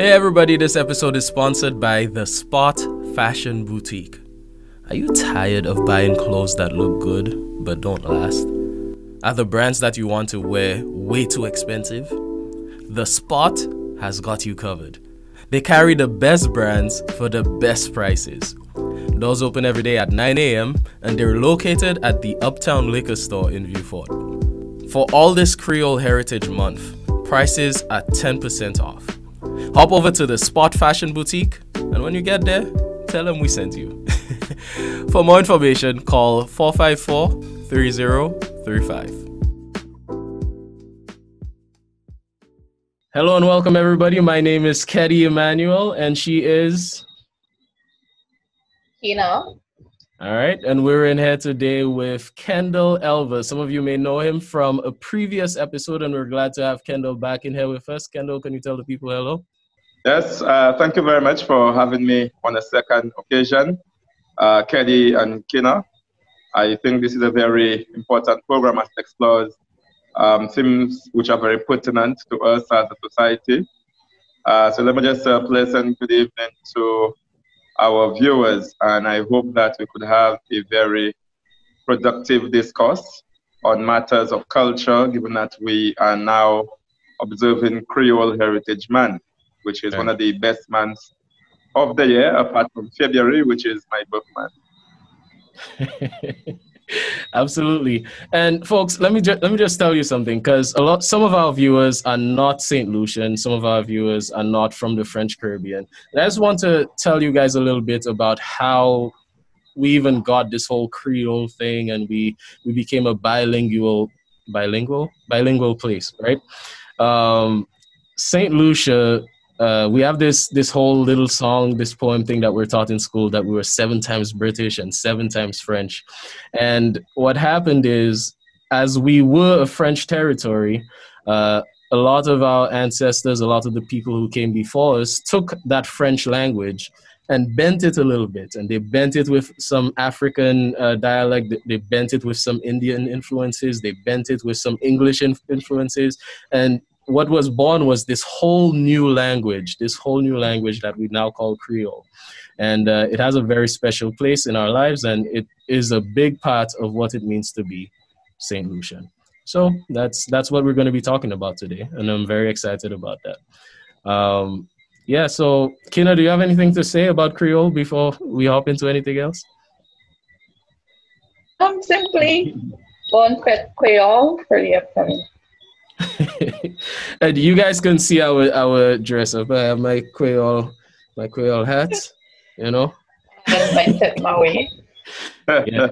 Hey everybody, this episode is sponsored by The Spot Fashion Boutique. Are you tired of buying clothes that look good but don't last? Are the brands that you want to wear way too expensive? The Spot has got you covered. They carry the best brands for the best prices. Doors open every day at 9 a.m. and they're located at the Uptown Liquor Store in Viewfort. For all this Creole Heritage Month, prices are 10% off. Hop over to the Spot Fashion Boutique, and when you get there, tell them we sent you. For more information, call 454-3035. Hello and welcome everybody. My name is Keddy Iyanola, and she is Kina. All right, and we're in here today with Kendall Elva. Some of you may know him from a previous episode, and we're glad to have Kendall back in here with us. Kendall, can you tell the people hello? Yes, thank you very much for having me on a second occasion, Keddy and Kina. I think this is a very important program as it explores themes which are very pertinent to us as a society. So let me just say a pleasant good evening to our viewers, and I hope that we could have a very productive discourse on matters of culture, given that we are now observing Creole Heritage Month, which is one of the best months of the year, apart from February, which is my birth month. Absolutely. And folks, let me just tell you something, because some of our viewers are not St. Lucian, some of our viewers are not from the French Caribbean. And I just want to tell you guys a little bit about how we even got this whole Creole thing, and we became a bilingual place, right? St. Lucia, we have this whole little song, this poem thing that we're taught in school, that we were 7 times British and 7 times French. And what happened is, as we were a French territory, a lot of our ancestors, a lot of the people who came before us took that French language and bent it a little bit. And they bent it with some African dialect, they bent it with some Indian influences, they bent it with some English influences. And what was born was this whole new language that we now call Creole. And it has a very special place in our lives, and it is a big part of what it means to be St. Lucian. So that's what we're going to be talking about today, and I'm very excited about that. So Kina, do you have anything to say about Creole before we hop into anything else? Simply Jounen Kwéyòl for the upcoming. And you guys can see our dress up. I have my Creole hat, you know. And my tip my way. Yeah.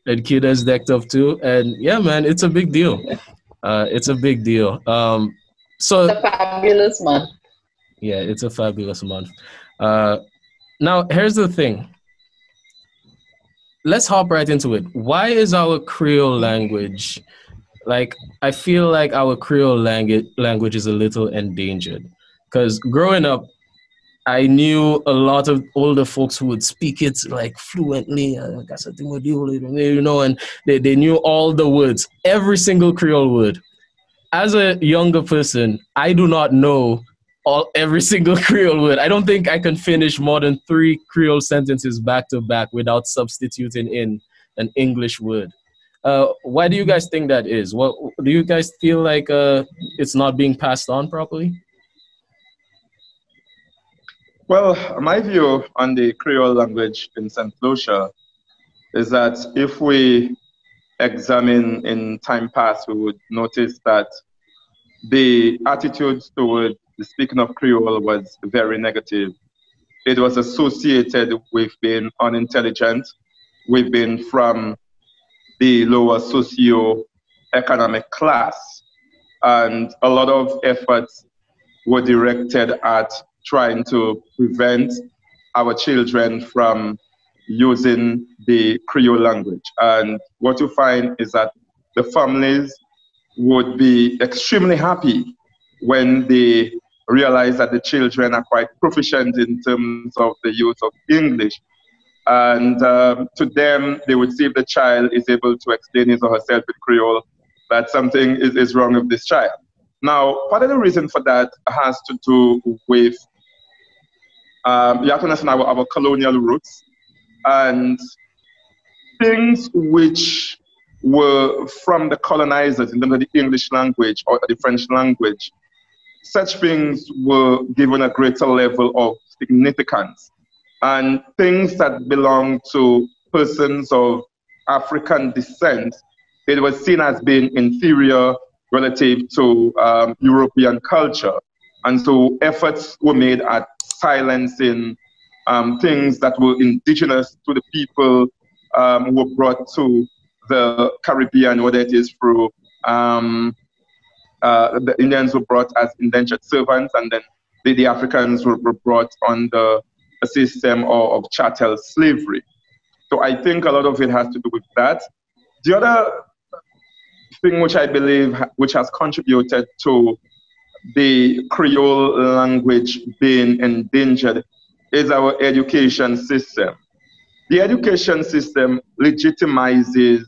And Kina's decked up too. And yeah, man, it's a big deal. It's a big deal. So it's a fabulous month. Yeah, it's a fabulous month. Now, here's the thing. Let's hop right into it. Why is our Creole language, I feel like our Creole language is a little endangered? Because growing up, I knew a lot of older folks who would speak it fluently, and they knew all the words, every single Creole word. As a younger person, I do not know every single Creole word. I don't think I can finish more than 3 Creole sentences back to back without substituting in an English word. Why do you guys think that is? What do you guys feel like it's not being passed on properly? Well, my view on the Creole language in St. Lucia is that if we examine in time past, we would notice that the attitude toward the speaking of Creole was very negative. It was associated with being unintelligent, with being from the lower socioeconomic class, and a lot of efforts were directed at trying to prevent our children from using the Creole language. And what you find is that the families would be extremely happy when they realize that the children are quite proficient in terms of the use of English. And to them, they would see if the child is able to explain his or herself in Creole, that something is wrong with this child. Now, part of the reason for that has to do with you have to understand our colonial roots and things which were from the colonizers in terms of the English language or the French language. Such things were given a greater level of significance. And things that belong to persons of African descent, it was seen as being inferior relative to European culture. And so efforts were made at silencing things that were indigenous to the people who were brought to the Caribbean, whether it is through the Indians were brought as indentured servants, and then the Africans were brought under a system of chattel slavery. So I think a lot of it has to do with that. The other thing which I believe which has contributed to the Creole language being endangered is our education system. The education system legitimizes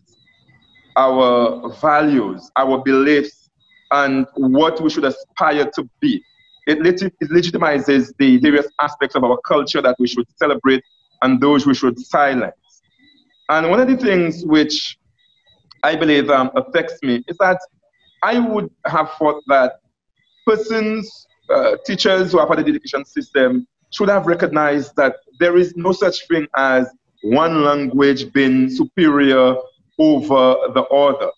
our values, our beliefs, and what we should aspire to be. It legitimizes the various aspects of our culture that we should celebrate and those we should silence. And one of the things which I believe affects me is that I would have thought that persons, teachers who are part of the education system should have recognized that there is no such thing as one language being superior over the other.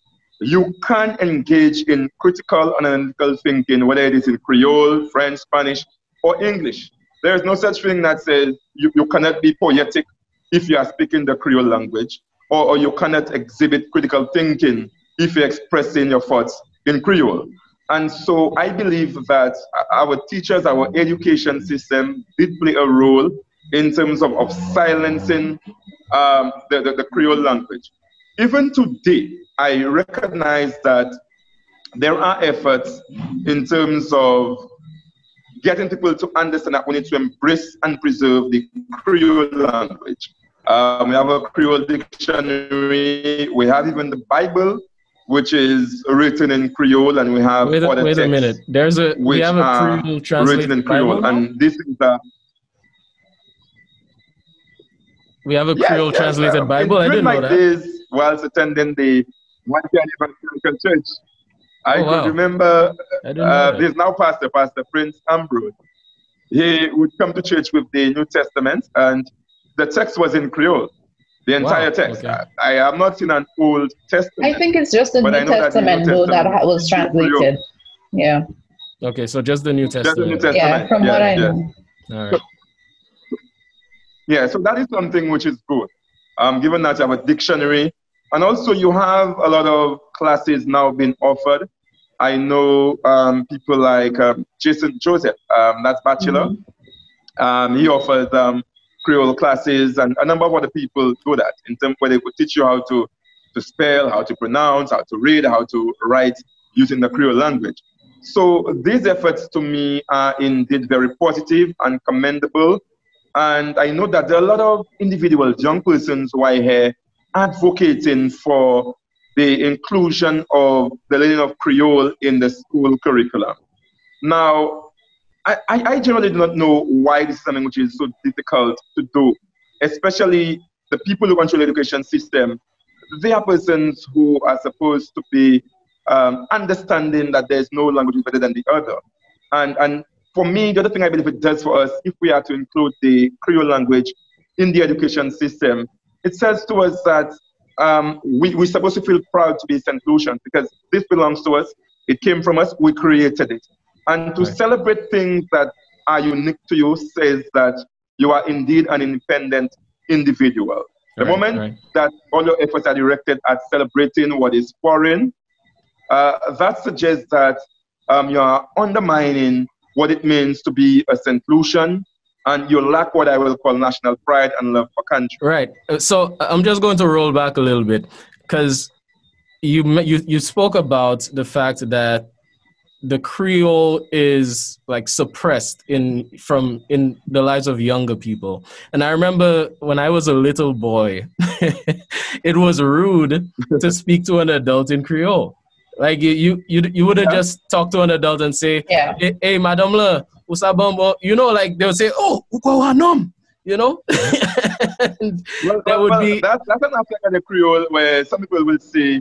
You can engage in critical and analytical thinking, whether it is in Creole, French, Spanish, or English. There is no such thing that says you cannot be poetic if you are speaking the Creole language, or you cannot exhibit critical thinking if you're expressing your thoughts in Creole. And so I believe that our teachers, our education system did play a role in terms of silencing the Creole language. Even today, I recognize that there are efforts in terms of getting people to understand that we need to embrace and preserve the Creole language. We have a Creole dictionary, we have even the Bible, which is written in Creole, and we have other texts. Wait a minute. We have a Creole translated in Creole, Bible, and this is we have a Creole translated Bible. I didn't know that. Days, whilst attending the 1st Evangelical Church, I could remember there's now Pastor Prince Ambrose. He would come to church with the New Testament, and the text was in Creole. The entire text. Okay. I have not seen an Old Testament. I think it's just the New Testament, though, that was translated. Yeah. Okay, so just the New Testament. Just the New Testament. Yeah, from what I know. All right. Yeah, so that is something which is good. Given that you have a dictionary, and also you have a lot of classes now being offered. I know people like Jason Joseph, that's Bachelor. Mm-hmm. He offers Creole classes, and a number of other people do that in terms where they would teach you how to spell, how to pronounce, how to read, how to write using the Creole language. So these efforts to me are indeed very positive and commendable. And I know that there are a lot of individuals, young persons who are here advocating for the inclusion of the learning of Creole in the school curriculum. Now, I generally do not know why this is something which is so difficult to do, especially the people who control the education system. They are persons who are supposed to be understanding that there's no language better than the other. And for me, the other thing I believe it does for us, if we are to include the Creole language in the education system, it says to us that we're supposed to feel proud to be St. Lucians because this belongs to us. It came from us. We created it. And to celebrate things that are unique to you says that you are indeed an independent individual. The moment that all your efforts are directed at celebrating what is foreign, that suggests that you are undermining what it means to be a St. Lucian, and you lack what I will call national pride and love for country. Right. So I'm just going to roll back a little bit because you spoke about the fact that the Creole is like suppressed in the lives of younger people. And I remember when I was a little boy, it was rude to speak to an adult in Creole. Like you wouldn't just talk to an adult and say, hey madam la, usabambo, you know, like they'll say, oh, ukwawanom, you know. That's an aspect of the Creole where some people will say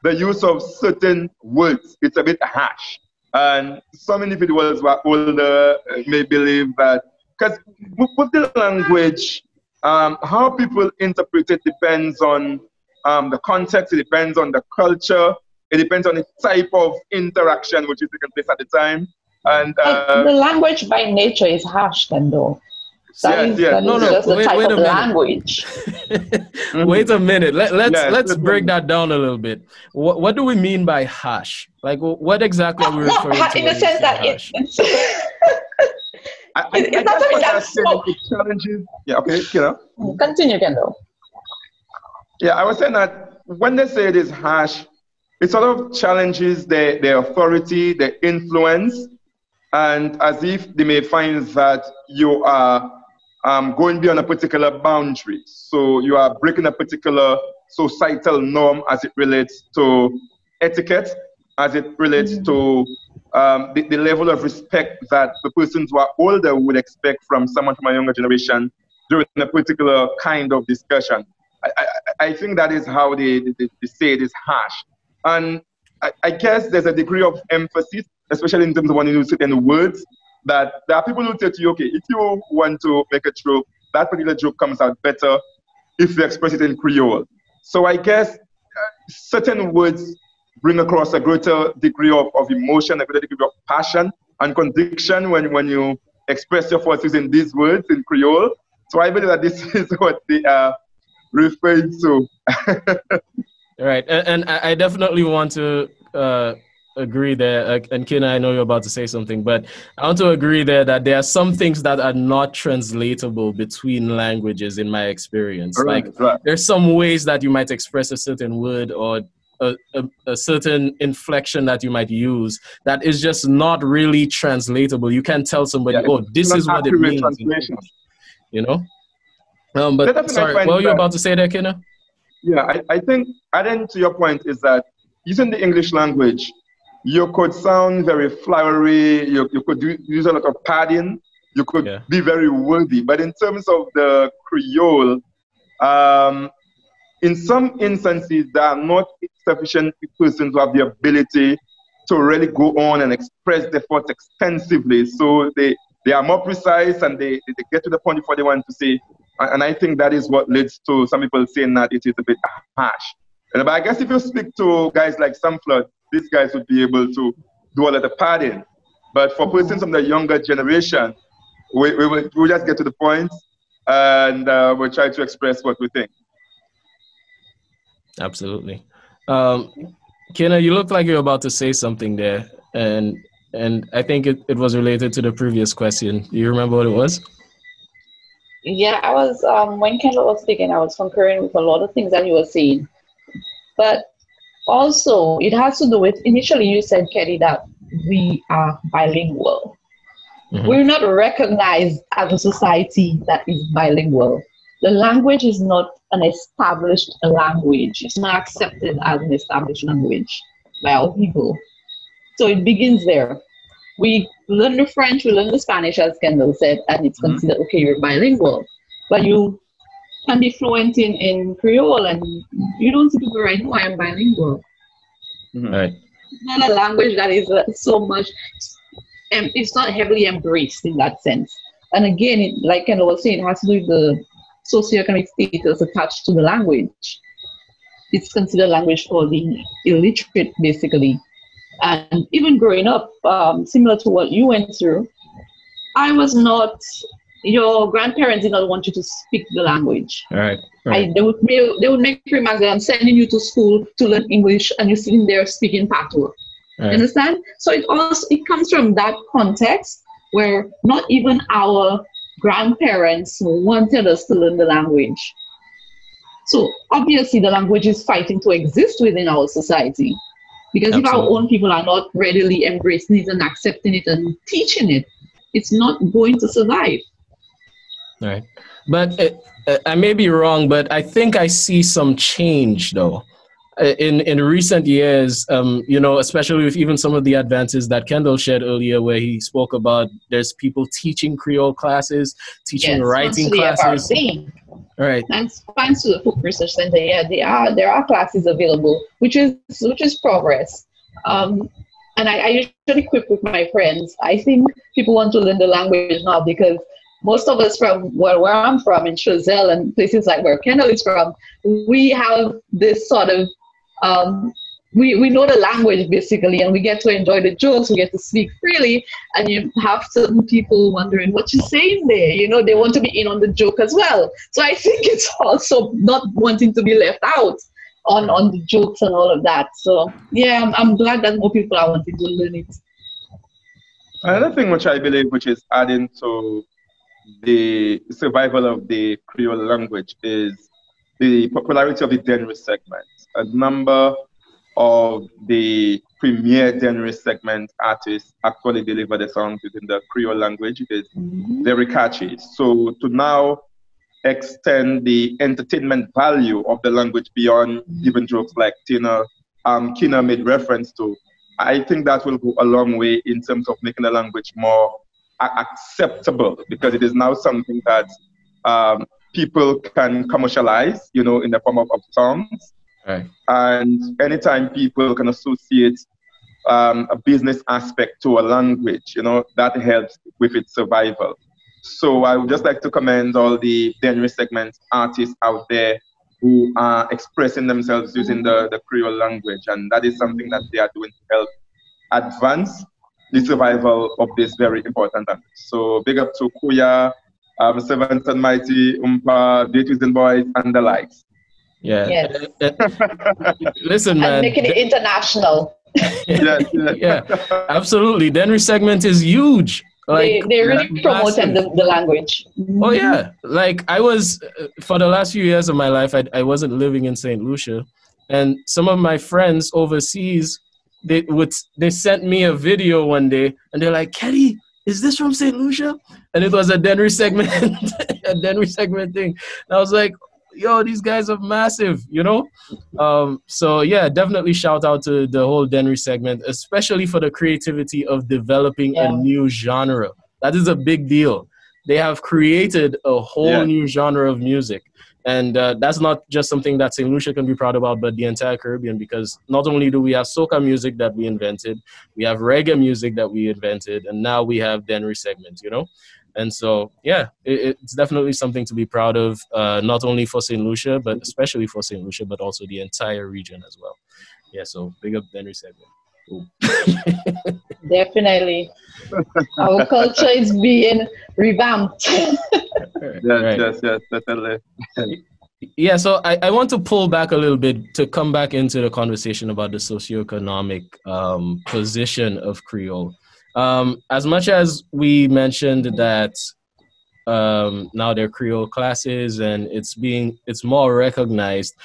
the use of certain words, it's a bit harsh. And some individuals who are older may believe that, because with the language, how people interpret it depends on the context, it depends on the culture, it depends on the type of interaction which is taking place at the time. And the language by nature is harsh, Kendall. That is just the type of language. Wait a minute. Let's break that down a little bit. What do we mean by harsh? Like, what exactly are we referring to? In the sense that it's not something that's challenges. Yeah, okay, Kina. Continue, Kendall. Yeah, I was saying that when they say it is harsh, it sort of challenges their authority, their influence, and as if they may find that you are going beyond a particular boundary. So you are breaking a particular societal norm as it relates to etiquette, as it relates to the level of respect that the persons who are older would expect from someone from a younger generation during a particular kind of discussion. I think that is how they say it is harsh. And I guess there's a degree of emphasis, especially in terms of when you use certain words, that there are people who say to you, okay, if you want to make a joke, that particular joke comes out better if you express it in Creole. So I guess certain words bring across a greater degree of emotion, a greater degree of passion and conviction when you express your thoughts using these words in Creole. So I believe that this is what they are referring to. Right, and I definitely want to agree there. And Kina, I know you're about to say something, but I want to agree there that there are some things that are not translatable between languages in my experience. There's some ways that you might express a certain word or a certain inflection that you might use that is just not really translatable. You can't tell somebody, oh, this is what it means. You know? But sorry, what were you about to say there, Kina? Yeah, I think adding to your point is that using the English language, you could sound very flowery, you could use a lot of padding, you could be very wordy. But in terms of the Creole, in some instances, there are not sufficient persons who have the ability to really go on and express their thoughts extensively. So they are more precise and they get to the point before they want to say. And I think that is what leads to some people saying that it is a bit harsh. But I guess if you speak to guys like Sam Flood, these guys would be able to do all of the padding. But for persons from the younger generation, we'll just get to the point and we'll try to express what we think. Absolutely. Kina, you look like you're about to say something there. And I think it was related to the previous question. Do you remember what it was? Yeah, I was, when Kendall was speaking, I was concurring with a lot of things that he was saying. But also, it has to do with, initially you said, Keddy, that we are bilingual. We're not recognized as a society that is bilingual. The language is not an established language. It's not accepted as an established language by our people. So it begins there. We learn the French, we learn the Spanish, as Kendall said, and it's considered, okay, you're bilingual. But you can be fluent in Creole, and you don't see people right now, I am bilingual. Right. It's not a language that is so much, it's not heavily embraced in that sense. And again, like Kendall was saying, it has to do with the socioeconomic status attached to the language. It's considered a language for the illiterate, basically. And even growing up, similar to what you went through, I was not, your grandparents did not want you to speak the language. Right. They would make remarks that I'm sending you to school to learn English and you're sitting there speaking patois. Right. You understand? So it comes from that context where not even our grandparents wanted us to learn the language. So obviously the language is fighting to exist within our society. Because if our own people are not readily embracing it and accepting it and teaching it, it's not going to survive. Right. But I may be wrong, but I think I see some change, though. in recent years, you know, especially with even some of the advances that Kendall shared earlier, where he spoke about there's people teaching Creole classes, teaching writing classes. Right. Thanks to the Folk Research Center, yeah, there are classes available, which is progress. And I usually quip with my friends. I think people want to learn the language now because most of us from where I'm from in Chazelle and places like where Kendall is from, we have this sort of we know the language basically, and we get to enjoy the jokes, we get to speak freely, and you have certain people wondering what you're saying there. You know, they want to be in on the joke as well. So I think it's also not wanting to be left out on the jokes and all of that. So yeah, I'm glad that more people are wanting to learn it. Another thing which I believe which is adding to the survival of the Creole language is the popularity of the Denry segment. A number of the premier Denry segment artists actually deliver the songs within the Creole language. It is very catchy. So to now extend the entertainment value of the language beyond even jokes like Kina made reference to, I think that will go a long way in terms of making the language more acceptable, because it is now something that people can commercialize, you know, in the form of songs. Right. And anytime people can associate a business aspect to a language, you know, that helps with its survival. So I would just like to commend all the Denry segment artists out there who are expressing themselves using the Creole language, and that is something that they are doing to help advance the survival of this very important language. So big up to Kuya, Seventh and Mighty, Umpa, Beatrice Boys, and the likes. Yeah. Yes. Listen, man. And making it international. Yeah, absolutely. Denry segment is huge. Like they really promoted the language. Oh yeah, like I was for the last few years of my life, I wasn't living in St. Lucia, and some of my friends overseas, they sent me a video one day, and they're like, "Keddy, is this from St. Lucia?" And it was a Denry segment, a Denry segment thing. And I was like, yo, these guys are massive, you know? So yeah, definitely shout out to the whole Denry segment, especially for the creativity of developing a new genre. That is a big deal. They have created a whole new genre of music. And that's not just something that St. Lucia can be proud about, but the entire Caribbean, because not only do we have soca music that we invented, we have reggae music that we invented, and now we have Denry segment, you know? And so, yeah, it's definitely something to be proud of, not only for St. Lucia, but especially for St. Lucia, but also the entire region as well. Yeah, so big up Denry segment. Definitely. Our culture is being revamped. Yes, definitely. Yeah, so I want to pull back a little bit to come back into the conversation about the socioeconomic position of Creole. As much as we mentioned that now there are Creole classes and it's more recognized,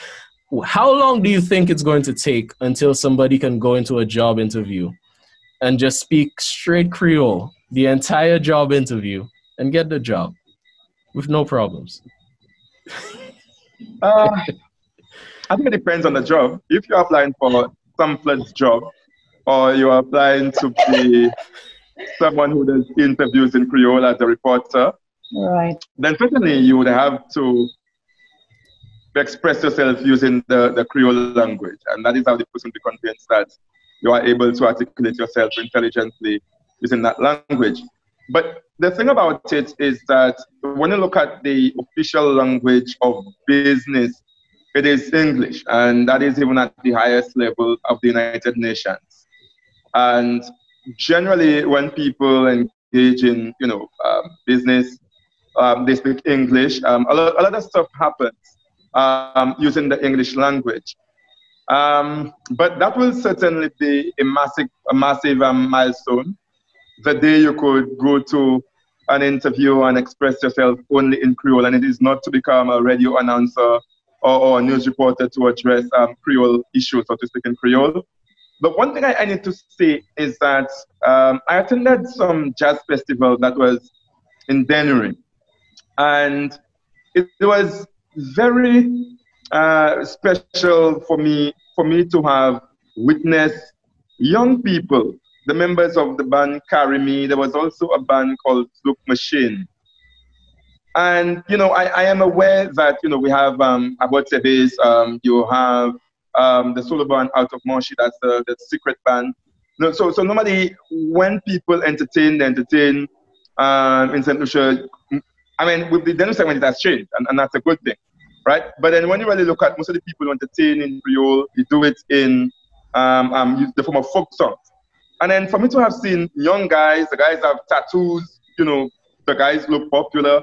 how long do you think it's going to take until somebody can go into a job interview and just speak straight Creole the entire job interview and get the job with no problems? I think it depends on the job. If you're applying for some pledge job, or you're applying to be someone who does interviews in Creole as a reporter, right, then certainly you would have to express yourself using the Creole language. And that is how the person will be convinced that you are able to articulate yourself intelligently using that language. But the thing about it is that when you look at the official language of business, it is English, and that is even at the highest level of the United Nations. And generally, when people engage in, business, they speak English. A lot of stuff happens using the English language. But that will certainly be a massive milestone. The day you could go to an interview and express yourself only in Creole, and it is not to become a radio announcer or a news reporter to address Creole issues, so to speak, in Creole. But one thing I need to say is that I attended some jazz festival that was in Denry, and it was very special for me for me to have witnessed young people, the members of the band Carry Me. There was also a band called Look Machine. And, you know, I am aware that, you know, we have about Sebes, you have the solo band Out of Moshi, that's the secret band. No, so normally when people entertain, they entertain in St. Lucia. I mean, with the Daniel segment, it has changed, and that's a good thing, right? But then when you really look at most of the people who entertain in Creole, they do it in the form of folk songs. And then for me to have seen young guys, the guys have tattoos, you know, the guys look popular,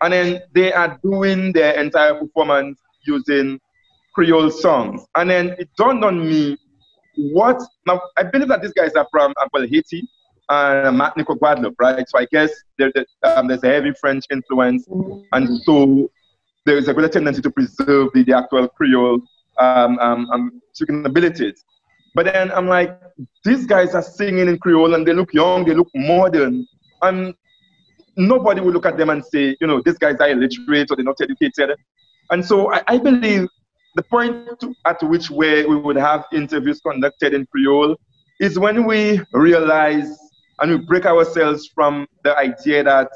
and then they are doing their entire performance using Creole songs. And then it dawned on me, now I believe that these guys are from Haiti and Martinique, Guadeloupe, right? So I guess there's a heavy French influence, and so there is a greater tendency to preserve the actual Creole speaking abilities. But then I'm like, these guys are singing in Creole and they look young, they look modern, and nobody will look at them and say, you know, these guys are illiterate or they're not educated. And so I believe the point at which we would have interviews conducted in Creole is when we realize and we break ourselves from the idea that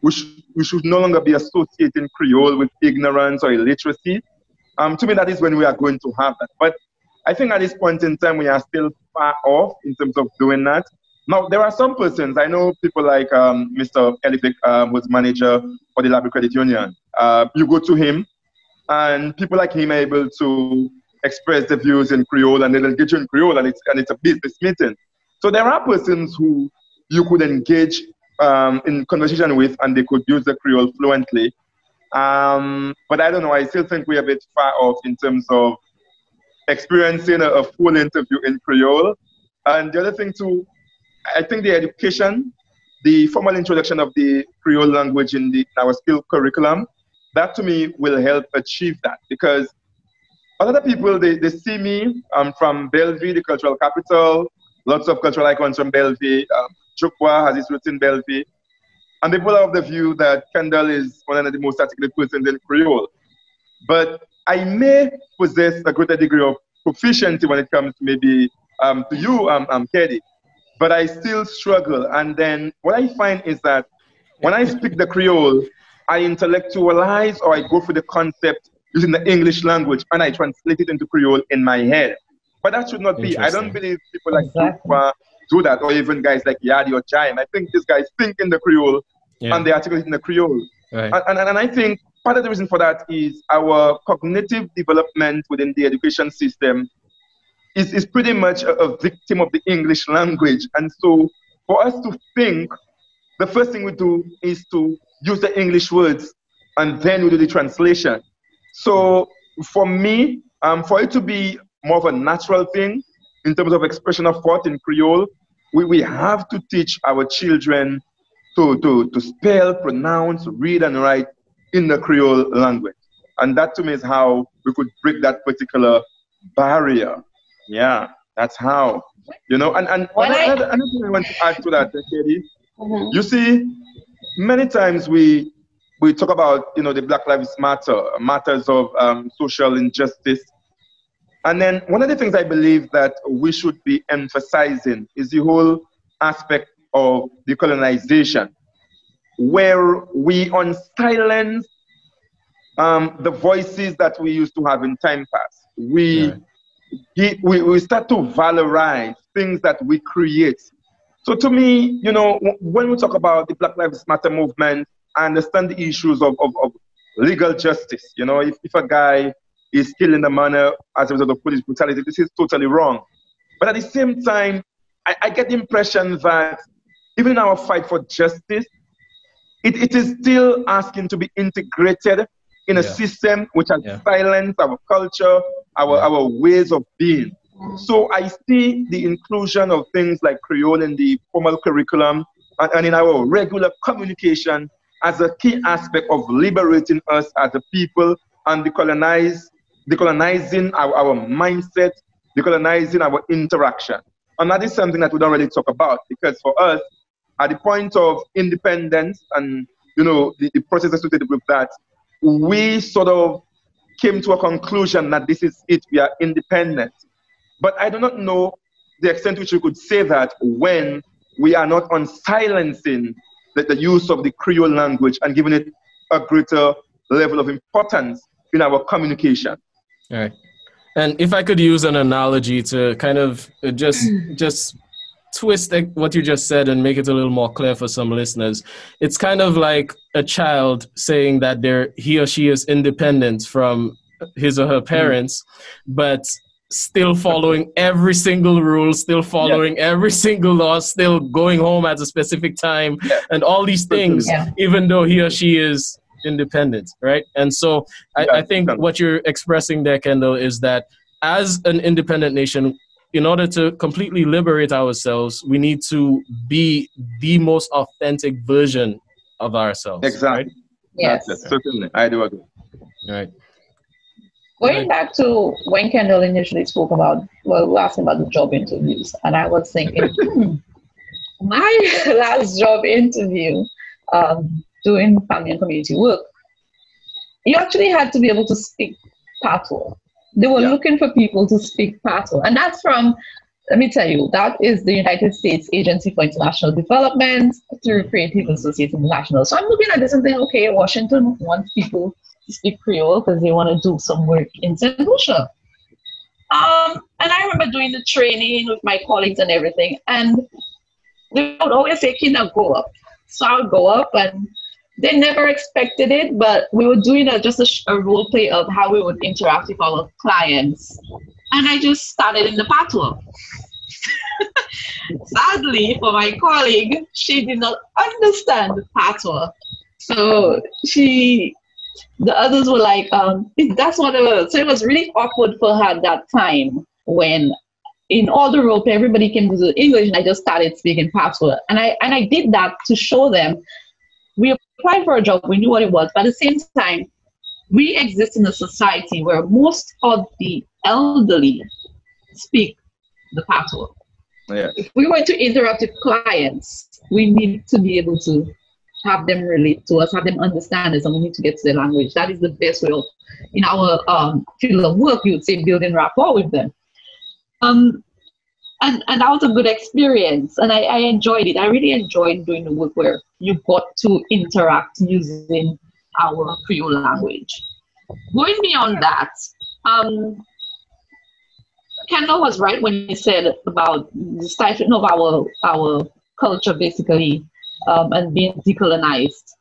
we should no longer be associating Creole with ignorance or illiteracy. To me, that is when we are going to have that. But I think at this point in time, we are still far off in terms of doing that. Now, there are some persons, I know people like Mr. Elifik, who's manager for the Library Credit Union. You go to him, and people like him are able to express their views in Creole, and they'll get you in Creole, and it's a business meeting. So there are persons who you could engage in conversation with, and they could use the Creole fluently. But I don't know, I still think we're a bit far off in terms of experiencing a full interview in Creole. And the other thing too, I think the education, the formal introduction of the Creole language in our skill curriculum, that to me will help achieve that. Because a lot of people, they see me from Belleville, the cultural capital, lots of cultural icons from Belleville. Chukwa has its roots in Belleville. And people have the view that Kendall is one of the most articulate persons in Creole. But I may possess a greater degree of proficiency when it comes to maybe to you, Keddy, but I still struggle. And then what I find is that when I speak the Creole, I intellectualize or I go for the concept using the English language and I translate it into Creole in my head. But that should not be. I don't believe people like Chukwa do that, or even guys like Yadi or Jaime. I think these guys think in the Creole and they articulate in the Creole. Right. And I think part of the reason for that is our cognitive development within the education system is pretty much a victim of the English language. And so for us to think, the first thing we do is to use the English words and then we do the translation. So for me, for it to be more of a natural thing in terms of expression of thought in Creole, we have to teach our children to spell, pronounce, read, and write in the Creole language. And that to me is how we could break that particular barrier. Yeah, that's how. You know, and another thing I want to add to that, Keddy, you see, many times we talk about, you know, the Black Lives Matter, matters of social injustice. And then one of the things I believe that we should be emphasizing is the whole aspect of decolonization, where we unsilence the voices that we used to have in time past. We start to valorize things that we create. So to me, you know, when we talk about the Black Lives Matter movement, I understand the issues of legal justice. You know, if a guy is killed in a manner as a result of police brutality, this is totally wrong. But at the same time, I get the impression that even in our fight for justice, it is still asking to be integrated in a system which has silenced our culture, our ways of being. So I see the inclusion of things like Creole in the formal curriculum and in our regular communication as a key aspect of liberating us as a people and decolonizing our mindset, decolonizing our interaction. And that is something that we don't really talk about, because for us, at the point of independence and, you know, the process associated with that, we sort of came to a conclusion that this is it, we are independent. But I do not know the extent to which we could say that when we are not on silencing the use of the Creole language and giving it a greater level of importance in our communication. All right. And if I could use an analogy to kind of just twist what you just said and make it a little more clear for some listeners, it's kind of like a child saying that he or she is independent from his or her parents, but still following every single rule, still following every single law, still going home at a specific time, and all these things, even though he or she is independent, right? And so I think what you're expressing there, Kendall, is that as an independent nation, in order to completely liberate ourselves, we need to be the most authentic version of ourselves. Exactly. Right? Yes. Certainly. I do agree. All right. Going back to when Kendall initially spoke about, well, we asked him about the job interviews, and I was thinking, my last job interview, doing family and community work, you actually had to be able to speak Patois. They were looking for people to speak Patois, and that's from, let me tell you, that is the United States Agency for International Development through Creative Associates International. So I'm looking at this and thinking, okay, Washington wants people to speak Creole because they want to do some work in St. Lucia. And I remember doing the training with my colleagues and everything, and they would always say, Kina, go up. So I would go up, and they never expected it, but we were doing just a role play of how we would interact with our clients. And I just started in the patois. Sadly, for my colleague, she did not understand patois. So the others were like, that's what it was. So it was really awkward for her at that time when in all the role play, everybody came to the English and I just started speaking patois. And I did that to show them we applied for a job, we knew what it was, but at the same time, we exist in a society where most of the elderly speak the patois. Yeah. If we want to interact with clients, we need to be able to have them relate to us, have them understand us, and we need to get to their language. That is the best way of, in our field of work, you would say building rapport with them. And that was a good experience, and I enjoyed it. I really enjoyed doing the work where you got to interact using our Creole language. Going beyond that, Kendall was right when he said about the stifling of our culture, basically, and being decolonized.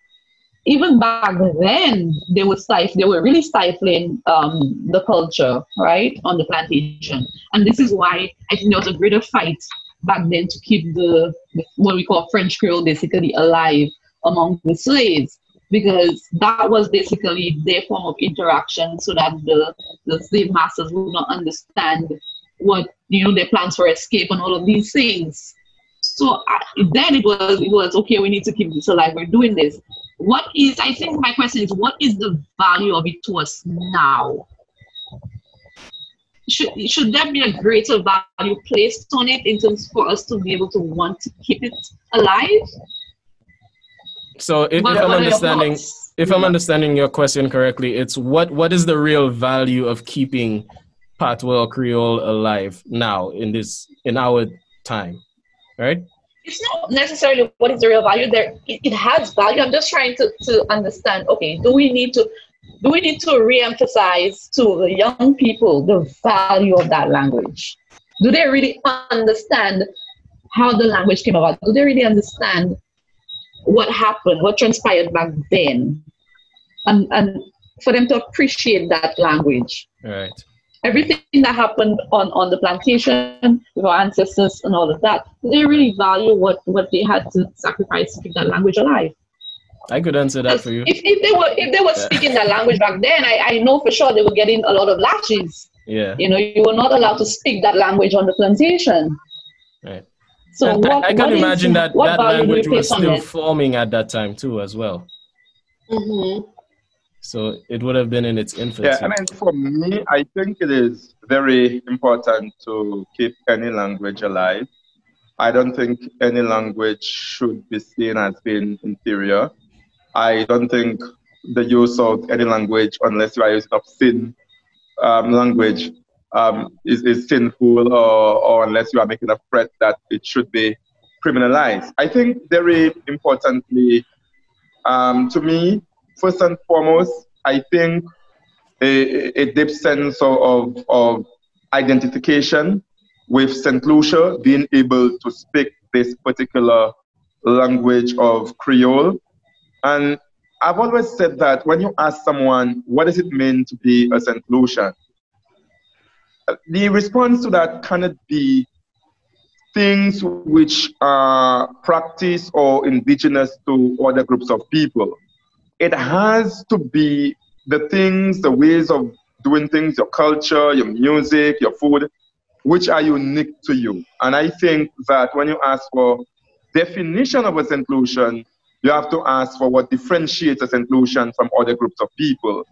Even back then, they were really stifling the culture, right, on the plantation. And this is why I think there was a greater fight back then to keep the what we call French Creole basically alive among the slaves, because that was basically their form of interaction, so that the slave masters would not understand what, their plans for escape and all of these things. So then it was okay, we need to keep this alive, we're doing this. I think my question is, what is the value of it to us now? Should there be a greater value placed on it in terms for us to be able to want to keep it alive? So if I'm understanding your question correctly, it's what is the real value of keeping Patois or Creole alive now in our time, right? It's not necessarily what is the real value there. It has value. I'm just trying to understand, okay, do we need to re-emphasize to the young people the value of that language? Do they really understand how the language came about? Do they really understand what happened, what transpired back then? And for them to appreciate that language. Right. Everything that happened on the plantation with our ancestors and all of that, they really value what they had to sacrifice to keep that language alive. I could answer that for you. If they were speaking that language back then, I know for sure they were getting a lot of lashes. Yeah. You were not allowed to speak that language on the plantation. Right. So I can imagine that language was still forming at that time too, as well. Mm-hmm. So it would have been in its infancy. Yeah, I mean, for me, I think it is very important to keep any language alive. I don't think any language should be seen as being inferior. I don't think the use of any language, unless you are using obscene language, is sinful, or unless you are making a threat that it should be criminalized. I think very importantly, to me, first and foremost, I think a deep sense of identification with St. Lucia, being able to speak this particular language of Creole. And I've always said that when you ask someone, what does it mean to be a St. Lucian? The response to that cannot be things which are practiced or indigenous to other groups of people. It has to be the things, the ways of doing things, your culture, your music, your food, which are unique to you. And I think that when you ask for definition of a St. Lucian, you have to ask for what differentiates a St. Lucian from other groups of people.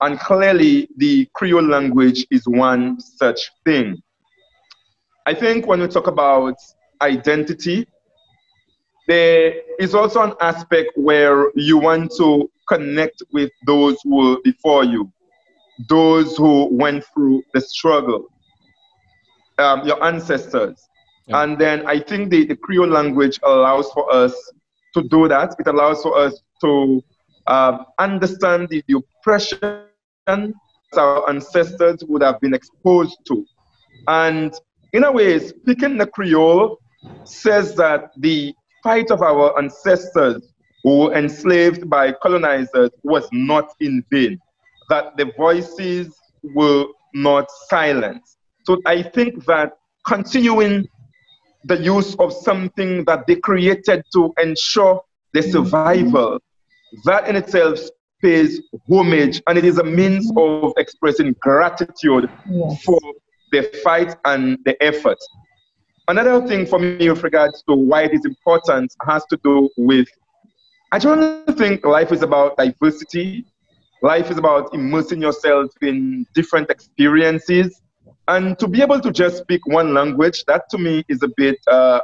And clearly, the Creole language is one such thing. I think when we talk about identity, there is also an aspect where you want to connect with those who were before you, those who went through the struggle, your ancestors. Yeah. And then I think the Creole language allows for us to do that. It allows for us to understand the oppression our ancestors would have been exposed to. And in a way, speaking the Creole says that the fight of our ancestors who were enslaved by colonizers was not in vain, that the voices were not silenced. So I think that continuing the use of something that they created to ensure their survival, that in itself pays homage, and it is a means of expressing gratitude for the fight and the effort. Another thing for me with regards to why it is important has to do with, I don't think life is about diversity. Life is about immersing yourself in different experiences. And to be able to just speak one language, that to me is a bit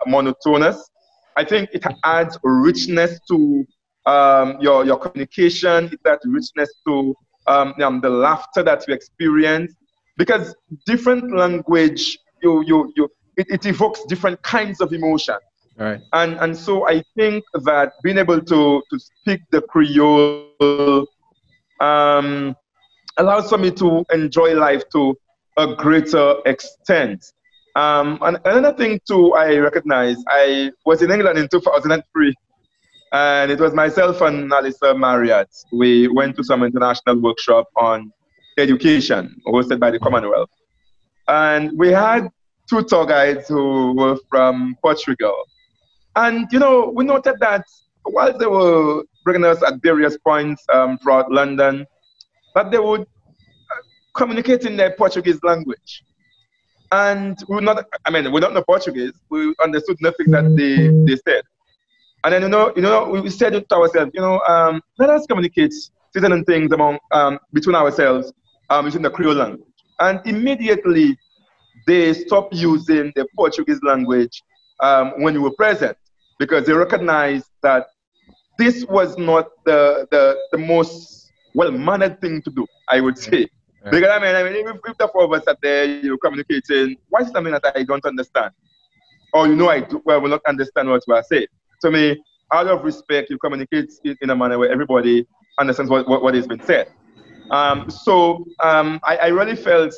monotonous. I think it adds richness to your communication, it adds richness to the laughter that you experience. Because different language, it evokes different kinds of emotion. Right. And so I think that being able to speak the Creole allows for me to enjoy life to a greater extent. And another thing too, I recognize, I was in England in 2003, and it was myself and Alisa Marriott. We went to some international workshop on education hosted by the Commonwealth. And we had two tour guides who were from Portugal. And, you know, we noted that while they were bringing us at various points throughout London, that they would communicate in their Portuguese language. And we don't know Portuguese. We understood nothing that they said. And then, we said to ourselves, let us communicate certain things between ourselves using the Creole language. And immediately, they stopped using the Portuguese language when you were present, because they recognized that this was not the most well-mannered thing to do, I would say. Yeah. Because if the four of us are there, you're communicating, why is something that I don't understand? Or I will not understand what you are saying. To me, out of respect, you communicate in a manner where everybody understands what has been said. So I really felt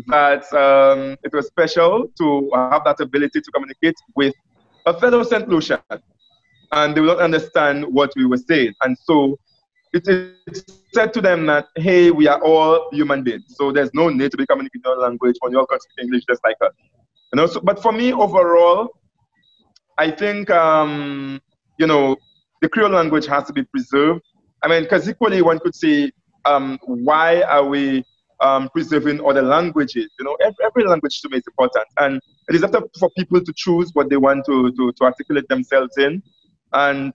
that it was special to have that ability to communicate with a fellow St. Lucian, and they will not understand what we were saying. And so it said to them that, hey, we are all human beings, so there's no need to be communicating in our language when you all can speak English just like us. So, but for me, overall, I think, the Creole language has to be preserved. Because equally one could say, why are we preserving other languages? Every language to me is important, and it is up for people to choose what they want to articulate themselves in. And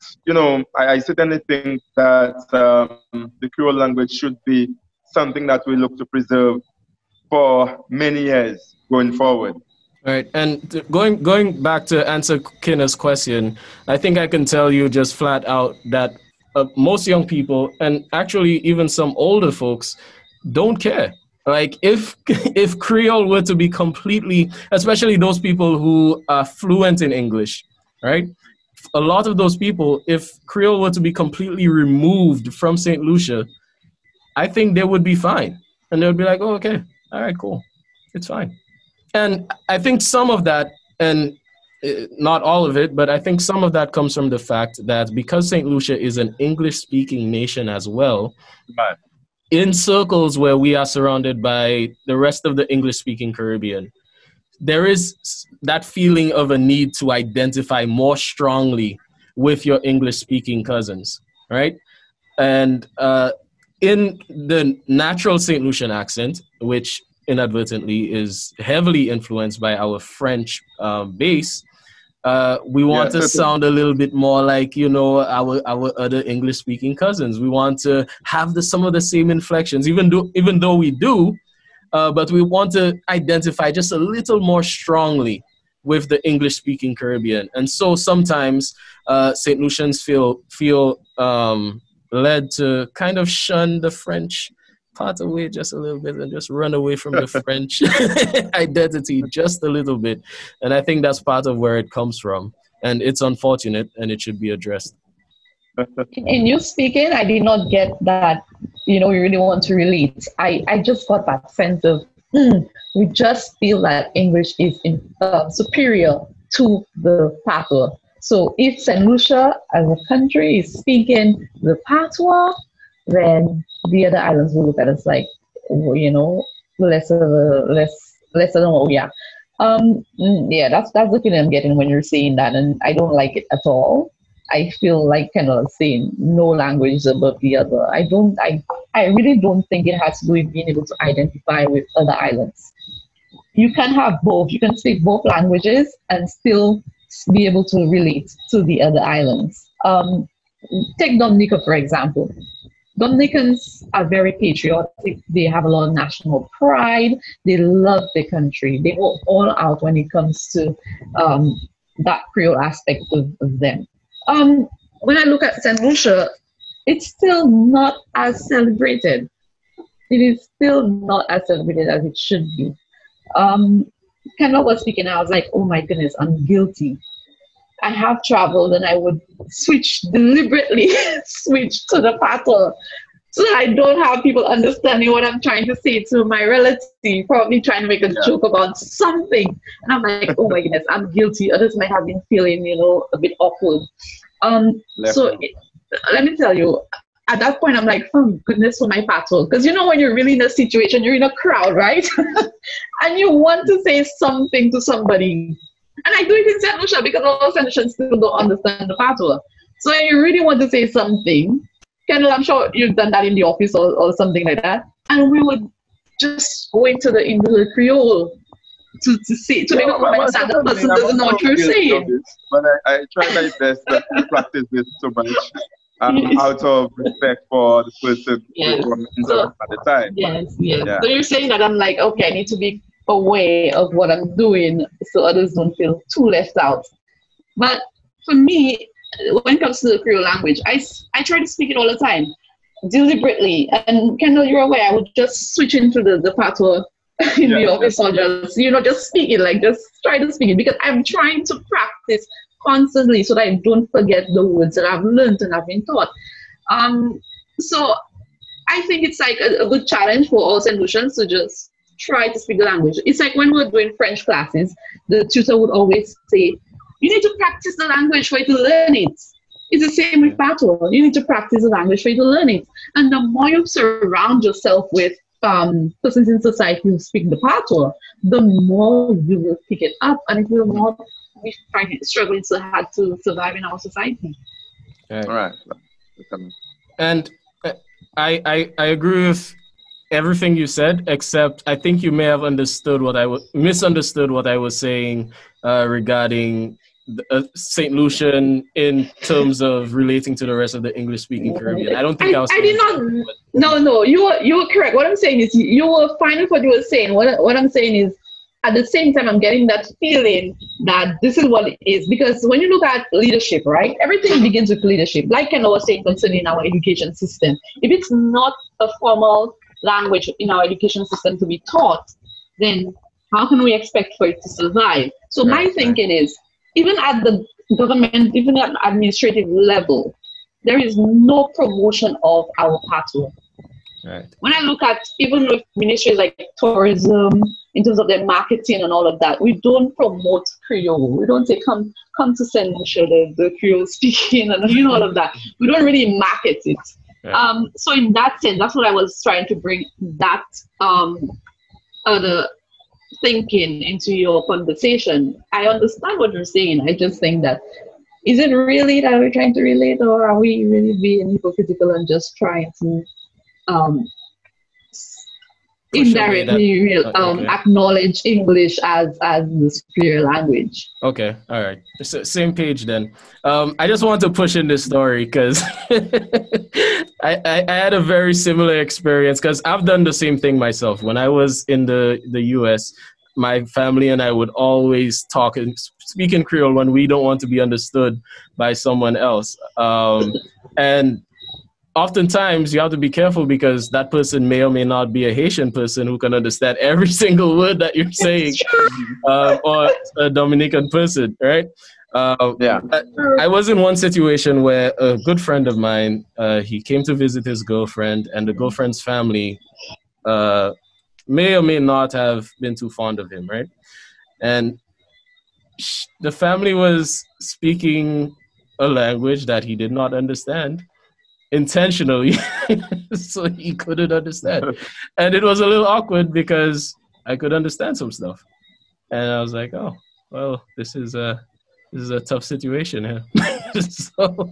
I certainly think that the Creole language should be something that we look to preserve for many years going forward. Right, and going back to answer Kina's question, I think I can tell you just flat out that most young people, and actually even some older folks, don't care. Like if Creole were to be completely, especially those people who are fluent in English, right? A lot of those people, if Creole were to be completely removed from St. Lucia, I think they would be fine. And they would be like, oh, okay, all right, cool. It's fine. And I think some of that, and not all of it, but I think some of that comes from the fact that because St. Lucia is an English speaking nation as well, Right. in circles where we are surrounded by the rest of the English speaking Caribbean, there is that feeling of a need to identify more strongly with your English speaking cousins, right? And in the natural St. Lucian accent, which inadvertently is heavily influenced by our French base, we want to sound a little bit more like, you know, our other English speaking cousins. We want to have some of the same inflections, even though we do, but we want to identify just a little more strongly with the English speaking Caribbean. And so sometimes St. Lucians feel led to kind of shun the French part away just a little bit and just run away from the French identity just a little bit. And I think that's part of where it comes from. And it's unfortunate and it should be addressed. In you speaking, I did not get that, you know, you really want to relate. I just got that sense of, we just feel that English is superior to the patois. So if St. Lucia as a country is speaking the patois, then the other islands will look at us like, you know, lesser than what we are. Yeah, that's the feeling I'm getting when you're saying that, and I don't like it at all. I feel like Kendall saying no language is above the other. I really don't think it has to do with being able to identify with other islands. You can have both. You can speak both languages and still be able to relate to the other islands. Take Dominica, for example. Dominicans are very patriotic. They have a lot of national pride. They love their country. They go all out when it comes to that Creole aspect of them. When I look at St. Lucia, it's still not as celebrated. It is still not as celebrated as it should be. Kendall was speaking, I was like, oh my goodness, I'm guilty. I have traveled and I would deliberately switch to the patois so that I don't have people understanding what I'm trying to say to my relative, probably trying to make a joke about something. And I'm like, oh my goodness, I'm guilty. Others might have been feeling, you know, a bit awkward. Let me tell you, at that point, I'm like, oh goodness for my patois. Because you know, when you're really in a situation, you're in a crowd, right? And you want to say something to somebody. And I do it in St. Lucia because all St. Lucians still don't understand the patois. So you really want to say something. Kendall, I'm sure you've done that in the office or something like that. And we would just go into the Creole to make a comment that the person doesn't know what you're saying. But I try my best not to practice it so much out of respect for the person at the time. Yes. Yeah. So you're saying that I'm like, okay, I need to be aware of what I'm doing so others don't feel too left out. But for me, when it comes to the Creole language, I try to speak it all the time, deliberately. And Kendall, you're aware, I would just switch into the patois in the office or just speak it, like just try to speak it, because I'm trying to practice constantly so that I don't forget the words that I've learned and I've been taught. So I think it's like a good challenge for all St. Lucians to just try to speak the language. It's like when we were doing French classes, the tutor would always say, you need to practice the language for you to learn it. It's the same with patois. You need to practice the language for you to learn it. And the more you surround yourself with persons in society who speak the patois, the more you will pick it up, and it will not be struggling so hard to survive in our society. All right. And I agree with everything you said, except I think you may have misunderstood what I was saying regarding St. Lucian in terms of relating to the rest of the English-speaking Caribbean. I don't think I did not. No, you were correct. What I'm saying is you were fine with what you were saying. What I'm saying is, at the same time, I'm getting that feeling that this is what it is. Because when you look at leadership, right, everything begins with leadership. Like Ken was saying concerning our education system. If it's not a formal language in our education system to be taught, then how can we expect for it to survive? So my thinking is, even at the government, even at administrative level, there is no promotion of our patois. Right. When I look at even with ministries like tourism, in terms of their marketing and all of that, we don't promote Creole. We don't say come to Saint Lucia, the Creole speaking, and all of that. We don't really market it. Yeah. So in that sense, that's what I was trying to bring that other thinking into your conversation. I understand what you're saying. I just think that, is it really that we're trying to relate, or are we really being hypocritical and just trying to indirectly acknowledge English as the superior language? Okay, all right. Same page then. I just want to push in this story because I had a very similar experience, because I've done the same thing myself. When I was in the US, my family and I would always talk and speak in Creole when we don't want to be understood by someone else. And oftentimes you have to be careful, because that person may or may not be a Haitian person who can understand every single word that you're saying, or a Dominican person, right? I was in one situation where a good friend of mine, he came to visit his girlfriend, and the girlfriend's family may or may not have been too fond of him, right? And the family was speaking a language that he did not understand intentionally, so he couldn't understand. And it was a little awkward because I could understand some stuff. And I was like, oh, well, this is a tough situation here. So,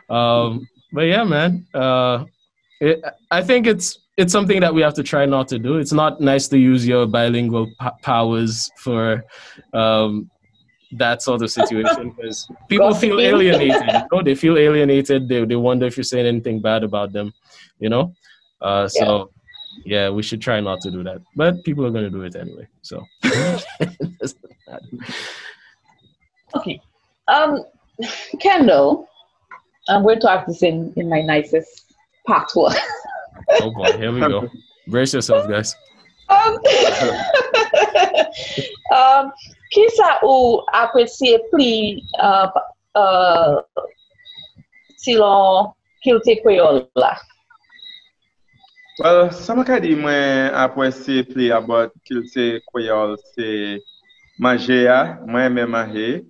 but yeah, man, I think it's something that we have to try not to do. It's not nice to use your bilingual powers for that sort of situation, because people feel alienated. They feel alienated. They wonder if you're saying anything bad about them, So yeah, we should try not to do that. But people are going to do it anyway. So okay, Kendall, I'm going to have this in my nicest patois. Oh boy, here we go. Brace yourself, guys. Qui ça ou apprécier plus selon Jounen Kwéyòl là? Well, some ka di mwen apprécier plus about Jounen Kwéyòl c'est manger ya, mwen aime manger.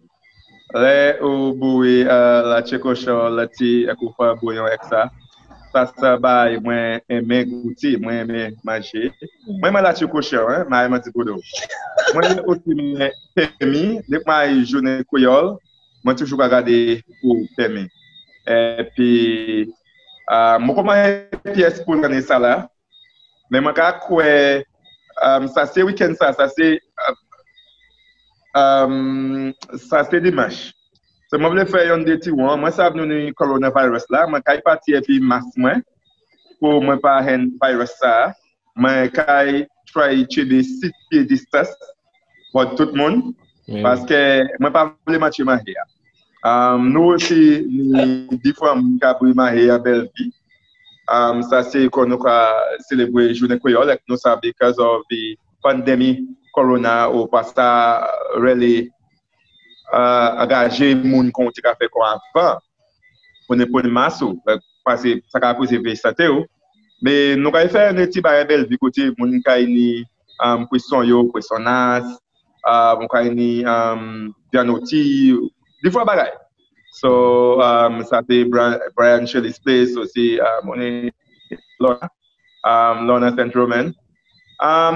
Le ou boui la chekocho la ti ekoufa bouillon ek ça. Ça ba mwen aime goûter, mwen aime manger. Mwen la chekocho, mwen aime di bodo. Moi aussi permis dès que moi Jounen Kwéyòl, moi toujours regarder pour permis. Et puis moi comment pièce pour l'année ça là. Mais moi quand quoi ça c'est week-end ça c'est dimanche. C'est moi voulais faire un déti moi ça venu coronavirus là, moi quand parti et puis masque moi pour moi pas un virus ça. Moi quand try to be 6 pieds distance pour tout le monde, parce que moi pas voulais matcher ma hair. Nous aussi des fois on capable ma hair belle vie. Ça c'est qu'on nous célébrer Jounen Kwéyòl like nous ça because of the pandemic corona ou pas ça really engager moun qu'on ti ka fait quoi avant pour ne pas masse parce que ça ka préserver santé mais nous ka faire un petit bail belle vie côté moun ka ni poisson nas mon ka ni vianoti des fois bagay so ça c'est Brian Shelley's place aussi mon Lorna Centroman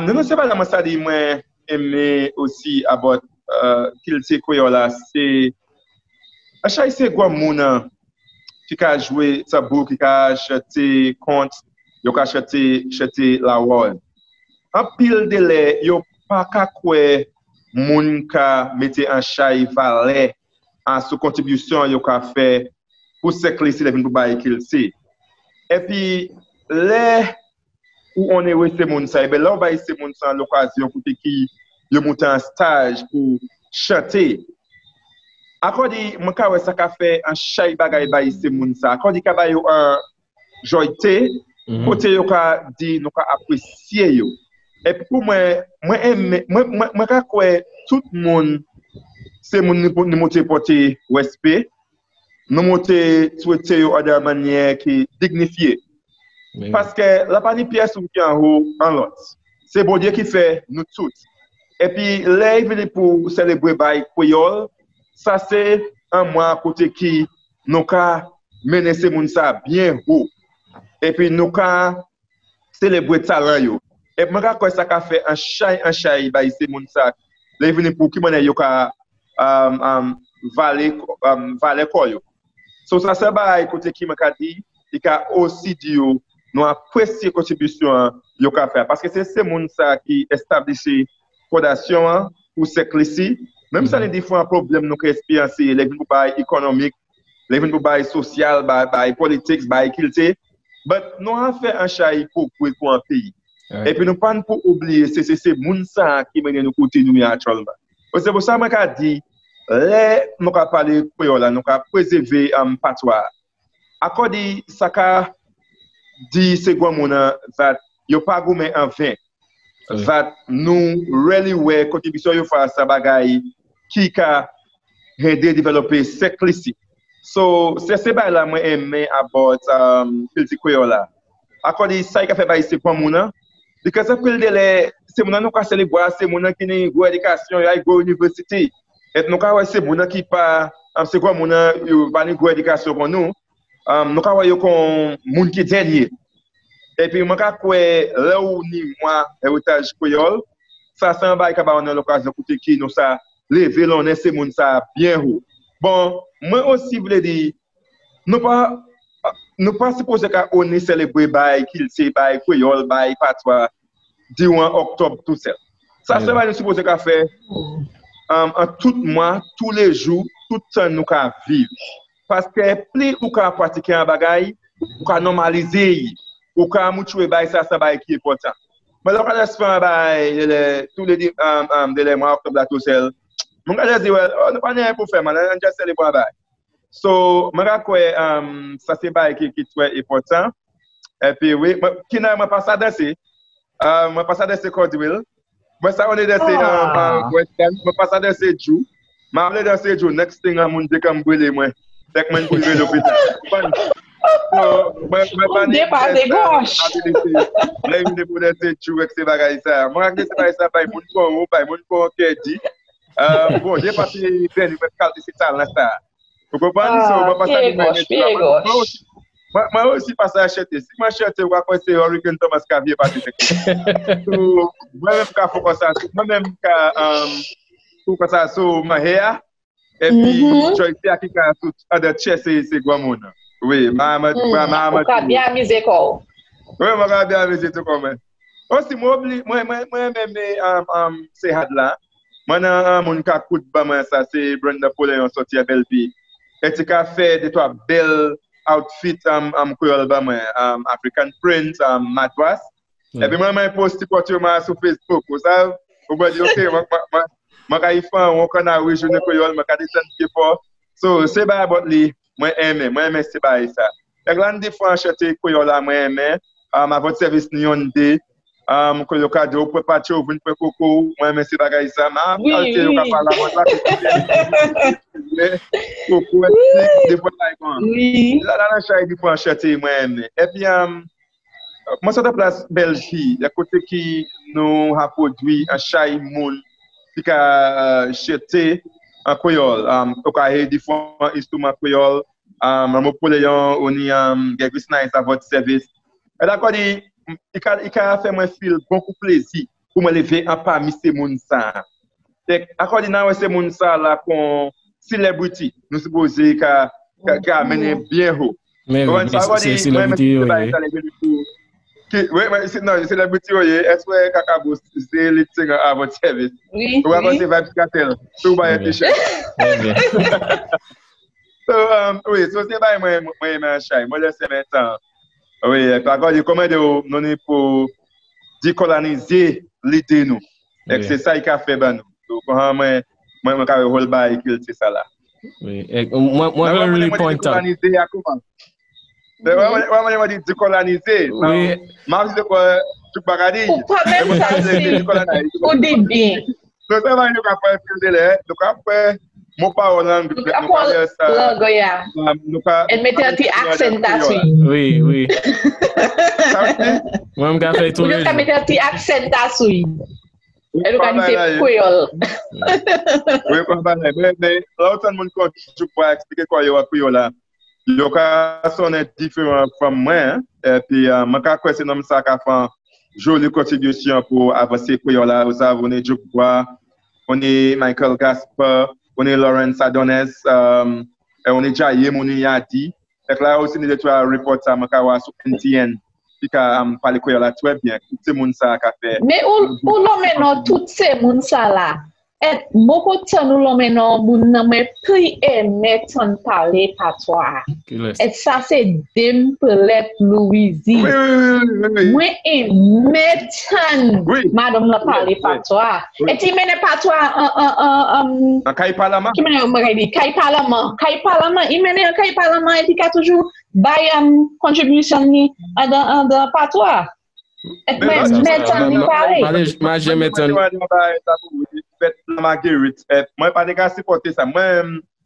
nous sais pas comment ça dit moi aimer aussi about Jounen Kwéyòl c'est à chaque c'est quoi moun qui a joué sa bourre qui a acheté compte yo ka acheté la wall en pile de lait yo pas ka kwe moun ka mette en chay valet en sous contribution yo ka fait pour sécuriser les pour bailler qu'il c'est et puis les où on est resté moun ça et ben là on va essayer moun ça l'occasion pour qui yo monter en stage pour chanter accordé mon ka ouais ça ka fait en chay bagay bailler c'est moun ça accordé ka bailler un joyté Côté yo ka di nous ka apprécier yo. Et puis pour moi aime moi ka quoi tout le monde c'est mon nous monter porter respect, nous monter souhaiter yo de manière qui dignifiée. Parce que la pani pièce qui en haut en l'autre. C'est bon Dieu qui fait nous toutes. Et puis là il vient pour célébrer by Kwéyòl, ça c'est un mois côté qui nous ka mener ces moun ça bien haut. Et puis nous ka célébrer talent yo. Et moi quand ça ka fait un chai by ces moun ça. Là il vient pour qui monnaie yo ka valer quoi yo. So ça c'est by côté qui m'a dit, il ka aussi dit yo nous apprécions contribution yo ka faire parce que c'est ces moun ça qui établit fondation pour sécurité même ça les différents problèmes nous expériencer les pour bail économique les pour bail social bail politique bail culture but nous a fait un chai pour un pays et puis nous pas pour oublier c'est ces moun ça qui mène nous côté nous actuellement c'est pour ça m'a dit les nous ka parler créole nous ka préserver patois accordé ça ka dit c'est quoi mon that yo pas goumé en vain that nous really way contribution yo faire ça bagay qui ka aider développer sécurité so c'est ba là moi aimer about petit Creole là accordé ça qui fait ba c'est quoi mon because après les c'est mon nous ka célébrer c'est mon qui ni go éducation ya go université et nous ka c'est mon qui pas c'est quoi mon yo pas ni go éducation pour nous nous ka yo kon moun qui dernier et puis moi ka là où ni moi héritage Creole ça c'est un bail ka ba on a l'occasion côté qui nous ça lever l'on est ces moun ça bien haut bon moi aussi voulais dire nous pas supposé ka on est célébrer bail qu'il c'est bail Creole bail patois du 1 octobre tout ça ça c'est pas supposé ka faire en tout mois tous les jours tout temps nous ka vivre parce que plus ou ka pratiquer un bagay ou ka normaliser ou ka mouchoué bay ça bay qui est important mais là quand on fait bay tous les mois octobre tout seul mon gars dit on ne pas rien pour faire man on juste célébrer bay so moi quoi ça c'est bay qui est très important et puis oui Kina m'a pas ça danser m'a pas ça danser Cordwell moi ça on est danser western m'a pas ça danser Jou m'a aller danser Jou next thing on monde comme brûler moi dès que moi pour l'hôpital dépassé gauche. Là il pour danser Jou avec ces bagages ça moi que c'est pas ça pas mon pour Keddy bon j'ai passé ben il va calmer c'est ça là ça vous comprenez ça on va passer moi aussi passe à acheter si moi acheter on va passer Hurricane Thomas Cavier passer so moi même ka faut ça moi même ka pour ça so ma hair et puis je sais qui ka tout other chest c'est quoi mon oui ma bien amusé quoi oui moi bien amusé tout comme aussi moi même c'est had là moi mon ka coup ba moi ça c'est Brenda Napoléon sorti à Belleville et tu ka fait de toi belle outfit Creole ba moi African print matwas et puis moi poste portrait sur Facebook vous savez vous va dire OK moi ka ifan on kana oui Jounen Kwéyòl moi ka descendre qui fort so c'est ba about li moi aimer c'est ba ça la grande différence acheter Creole là moi aimer à votre service nyonde que le cadeau pour partir au vin pour coco moi aimer c'est bagay ça ma qualité yo ka parler là coco des fois là la chai pour acheter moi aimer et puis moi ça de place Belgique à côté qui nous a produit un chai moun qui a acheté en Creole au cas différents instruments Creole Napoléon on y quelque nice à votre service et d'accord il a fait moi feel beaucoup plaisir pour me lever en parmi ces moun ça et accord dans ces moun ça là qu'on celebrity nous supposé qu'a amené bien haut mais c'est celebrity oui mais c'est non celebrity est-ce que Kakabo c'est le thing à votre service oui on va passer vibes cartel tout va être cher so oui so c'est pas moi mais chai moi laisse maintenant oui par contre comment nous ne pour décoloniser l'idée nous et c'est ça qui a fait ben nous donc moi ka hold by c'est ça là oui moi really point out On dit décoloniser. Marx de quoi tu bagadis. Ou pas même ça, c'est au début. Donc, ça va nous faire plus de donc après, mon parole langue. Elle mettait un petit accent dessus. Oui, oui. Moi, je vais faire tout le temps. Mettre un petit accent dessus. Elle organise Creole. Oui, mais là, tout le monde je pourrais expliquer quoi il y a Creole là. Il y a sonné différent de moi. Et puis, je c'est comme ça qu'a fait jolie contribution pour avancer Creole là. Vous savez, on est Joe Bois, on est Michael Gasper, on est Lawrence Adonis, on est Jaye, on est Yadi. Et là aussi, nous avons un reporter sur NTN. Puis qu'on parle Creole là très bien. Tout ce monde ça qu'a fait. Mais où l'on maintenant tout ces monde ça là? Et beaucoup de temps nous l'on maintenant moun mais plus aimer ton parler patois. Et ça c'est Dempelette Louisie. Moi aimer ton madame la parler patois. Et tu mène patois en Kai Parlement. Qui mène Kai Parlement. Kai Parlement, il mène Kai Parlement et il a toujours bail contribution ni dans patois. Et maintenant pareil. Moi j'aime Marguerite, moi pas de cas supporter ça. Moi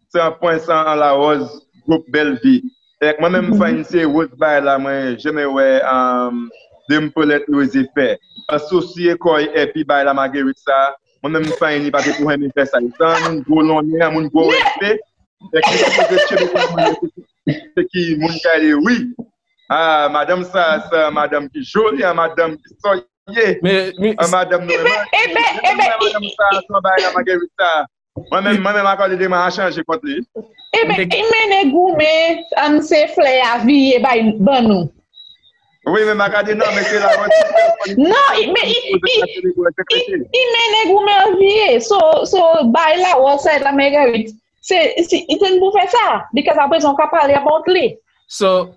c'est un point sans en la rose groupe belle vie. Et moi même faire c'est rose bail là moi jamais ouais Dempelette Louisie fait. Associé quoi et puis bail la Marguerite ça. Moi même faire ni pas pour aimer faire ça. Tant gros long mon gros respect. Et qui mon carré oui. Ah madame ça madame qui jolie, madame qui soye. Mais madame moi-même encore des démarches à changer contre lui. Eh ben il mène gourmet c'est fleur à vie et ben nous. Oui mais magadi non mais c'est la non mais il mène gourmet à vie so by la outside la Marguerite c'est il t'en pour faire ça because après on peut parler about lui. So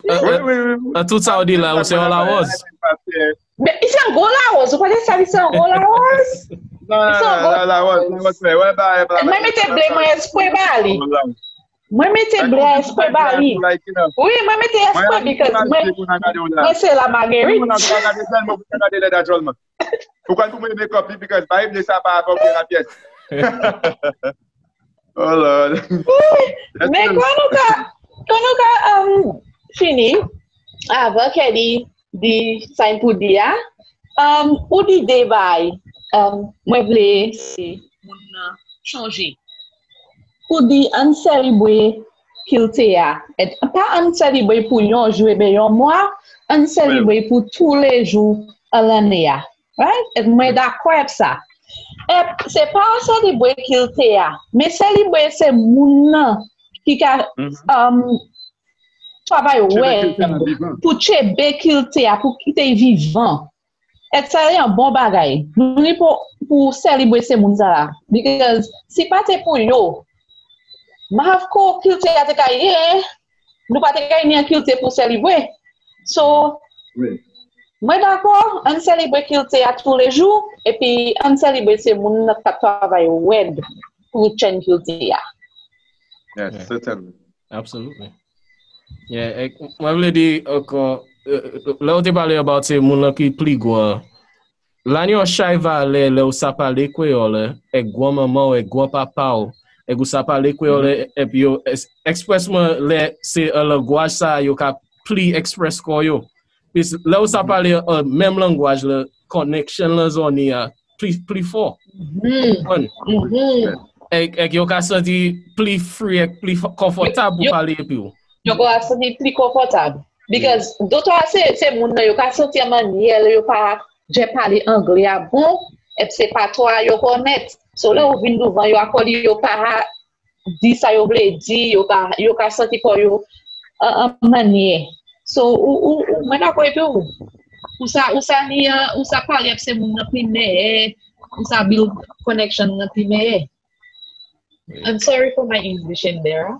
tout ça on dit là c'est on la rose. Mais c'est un gros la rose, vous connaissez ça, c'est un gros la rose? Non, la rose, ouais, bah. Moi, mettez blé, moi, espoir, bali. Moi, mettez blé, espoir, bali. Oui, moi, mettez espoir, because moi, c'est la Marguerite. Pourquoi vous mettez des copies, because bah, il ne sait pas copier la pièce. Oh Lord. Mais quand nous avons fini, avant Keddy, di sign pour dia ou di débat moi voulais c'est mon changer pour di un célébrer kiltea et pas un célébrer pour yon jouer ben yon mois un célébrer pour tous les jours à l'année right et moi d'accord avec ça et c'est pas célébrer kiltea mais célébrer c'est mon qui a travail ouais pour chebe kilté pour quitter vivant et ça est un bon bagay nous pour célébrer ces monde là because si pas c'est pour yo m'ave ko kilté a te kaye nous pas te kaye ni kilté pour célébrer so moi d'accord on célèbre kilté à tous les jours et puis on célèbre ces monde qui travail web pour change kilté yes certainly absolutely. Yeah, moi je voulais dire encore là on te parlé about ces moun qui plus gros. Là ni on chaiva là où ça parle créole et grand maman et grand papa et où ça parle créole et puis expressement c'est un langage ça yo ka plus express quoi yo. Puis là où ça parle même langage le connection la zone a plus fort. Et yo ka senti plus free plus confortable pour parler puis yo go senti plus confortable because d'autres c'est moun yo ka senti manière yo pas j'ai parlé anglais bon et c'est pas toi yo connaît so là ou vinn devant yo akoli yo pas dit ça yo vle dit yo ka senti ko yo manière so ou maintenant quoi tout ou ça parler c'est moun primaire ou ça build connection primaire. I'm sorry for my English in there.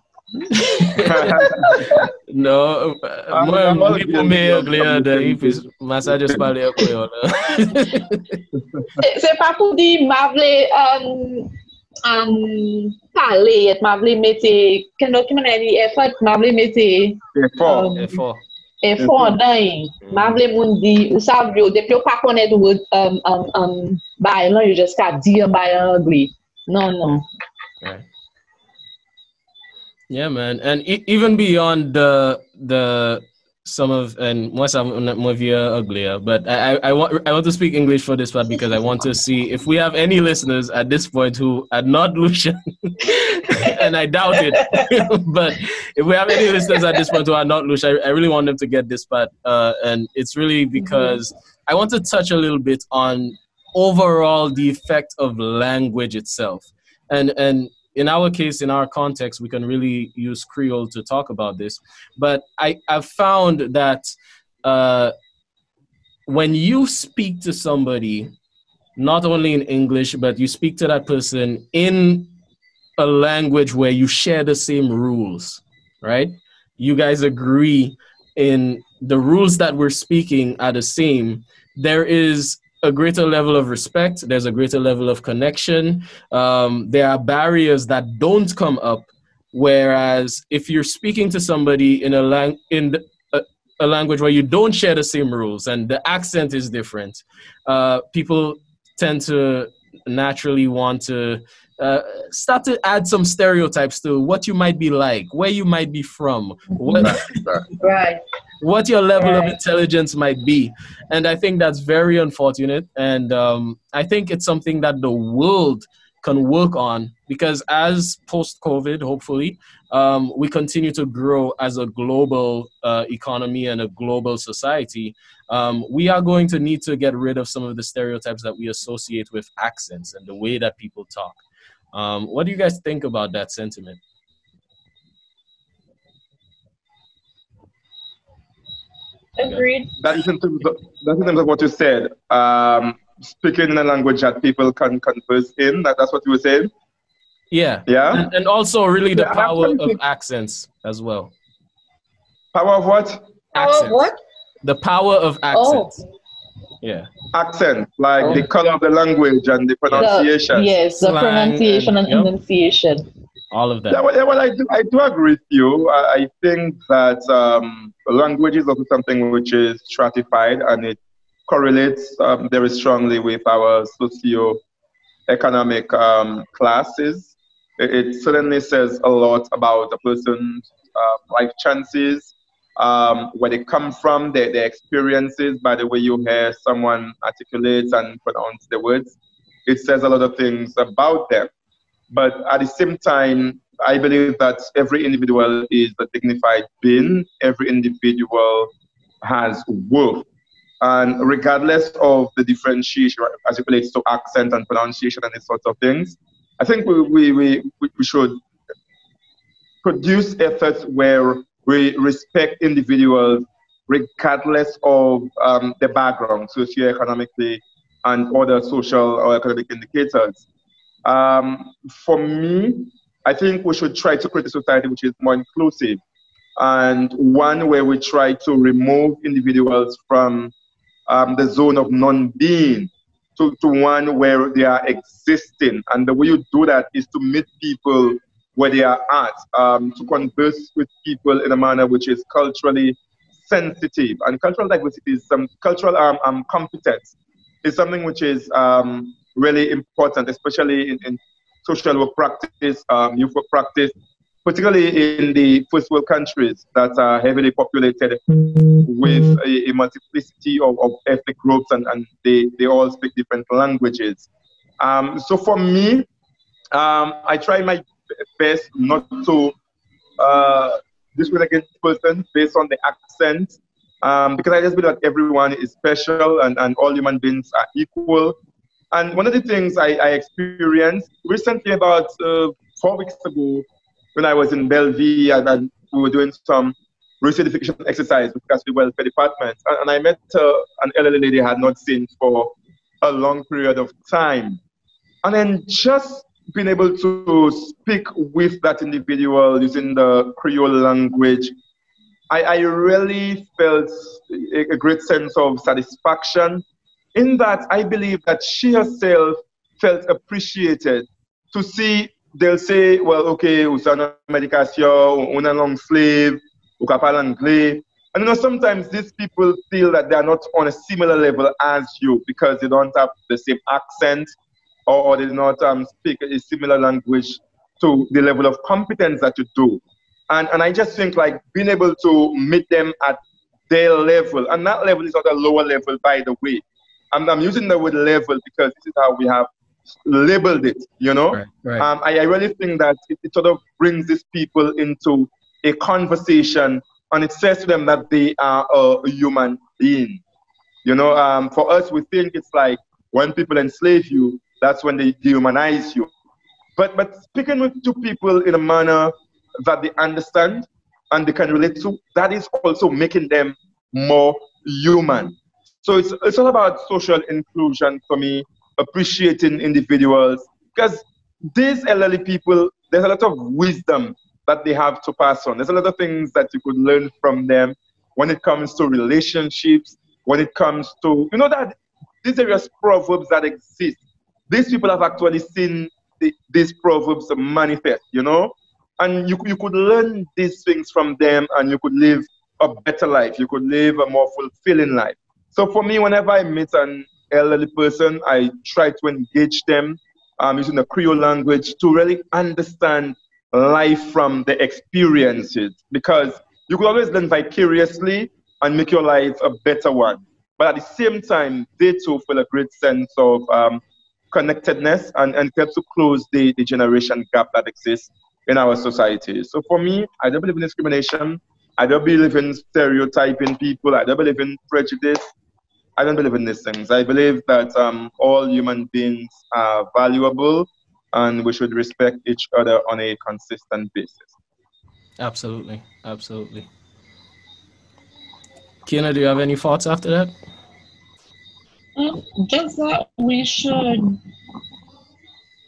Non, moi, je suis anglais de mais ça juste parler créole. C'est pas pour dire m'avler parler, m'avler mettre, quand on dit effort, m'avler mettre effort. E fondan, mavle moun di, ou sa vyo, depi ou pa konet word bay lan, you just ka di bay Anglais. Non. Right. Yeah, man, and even beyond the some of, and moi ça moi via uglier, but I want to speak English for this part because I want to see if we have any listeners at this point who are not Lucian, and I doubt it. But if we have any listeners at this point who are not Lucian, I really want them to get this part, and it's really because I want to touch a little bit on overall the effect of language itself, and in our case, in our context, we can really use Creole to talk about this. But I've found that when you speak to somebody, not only in English, but you speak to that person in a language where you share the same rules, right? You guys agree in the rules that we're speaking are the same. There is a greater level of respect. There's a greater level of connection. There are barriers that don't come up. Whereas if you're speaking to somebody in a language where you don't share the same rules and the accent is different, people tend to naturally want to start to add some stereotypes to what you might be like, where you might be from, Right. what your level of intelligence might be. And I think that's very unfortunate. And I think it's something that the world can work on, because as post-COVID, hopefully, we continue to grow as a global economy and a global society. We are going to need to get rid of some of the stereotypes that we associate with accents and the way that people talk. What do you guys think about that sentiment? Agreed. That is in terms of what you said. Speaking in a language that people can converse in. That's what you were saying. Yeah. Yeah. And also, really, the power of accents as well. Power of what? Power of what? The power of accents. Oh. Yeah. Accent, like the color of the language and the pronunciation. Yes, the pronunciation and enunciation. All of that. Yeah, well, I do agree with you. I think that language is also something which is stratified, and it correlates very strongly with our socioeconomic classes. It certainly says a lot about a person's life chances, where they come from, their experiences, by the way you hear someone articulate and pronounce the words. It says a lot of things about them. But at the same time, I believe that every individual is a dignified being. Every individual has worth. And regardless of the differentiation as it relates to accent and pronunciation and these sorts of things, I think we should produce efforts where we respect individuals regardless of their background, socioeconomically and other social or economic indicators. For me, I think we should try to create a society which is more inclusive, and one where we try to remove individuals from the zone of non-being to one where they are existing. And the way you do that is to meet people where they are at, to converse with people in a manner which is culturally sensitive. And cultural diversity is some cultural competence is something which is really important, especially in social work practice, youth work practice, particularly in the first world countries that are heavily populated with a multiplicity of ethnic groups, and they all speak different languages. So for me, I try my best not to discriminate against person based on the accent, because I just believe that everyone is special and all human beings are equal. And one of the things I experienced recently, about 4 weeks ago, when I was in Bellevue, and we were doing some recertification exercise with the welfare department, and I met an elderly lady I had not seen for a long period of time. And then just being able to speak with that individual using the Creole language, I really felt a great sense of satisfaction, in that I believe that she herself felt appreciated. To see, they'll say, well, okay, usana medication, una long sleeve, uka parle anglais, And you know, sometimes these people feel that they are not on a similar level as you because they don't have the same accent, or they do not speak a similar language to the level of competence that you do. And I just think like being able to meet them at their level, and that level is not a lower level, by the way. I'm using the word level because this is how we have labeled it, you know? Right, right. I really think that it sort of brings these people into a conversation, and it says to them that they are a human being. You know, for us, we think it's like when people enslave you, that's when they dehumanize you. But speaking with two people in a manner that they understand and they can relate to, that is also making them more human. So it's all about social inclusion for me, appreciating individuals, because these elderly people, there's a lot of wisdom that they have to pass on. There's a lot of things that you could learn from them when it comes to relationships, when it comes to, you know, that these various proverbs that exist. These people have actually seen these proverbs manifest, you know, and you could learn these things from them, and you could live a better life. You could live a more fulfilling life. So for me, whenever I meet an elderly person, I try to engage them using the Creole language to really understand life from the experiences, because you could always learn vicariously and make your life a better one. But at the same time, they too feel a great sense of connectedness and help to close the generation gap that exists in our society. So for me, I don't believe in discrimination. I don't believe in stereotyping people. I don't believe in prejudice. I don't believe in these things. I believe that all human beings are valuable and we should respect each other on a consistent basis. Absolutely. Absolutely. Kina, do you have any thoughts after that? Just that we should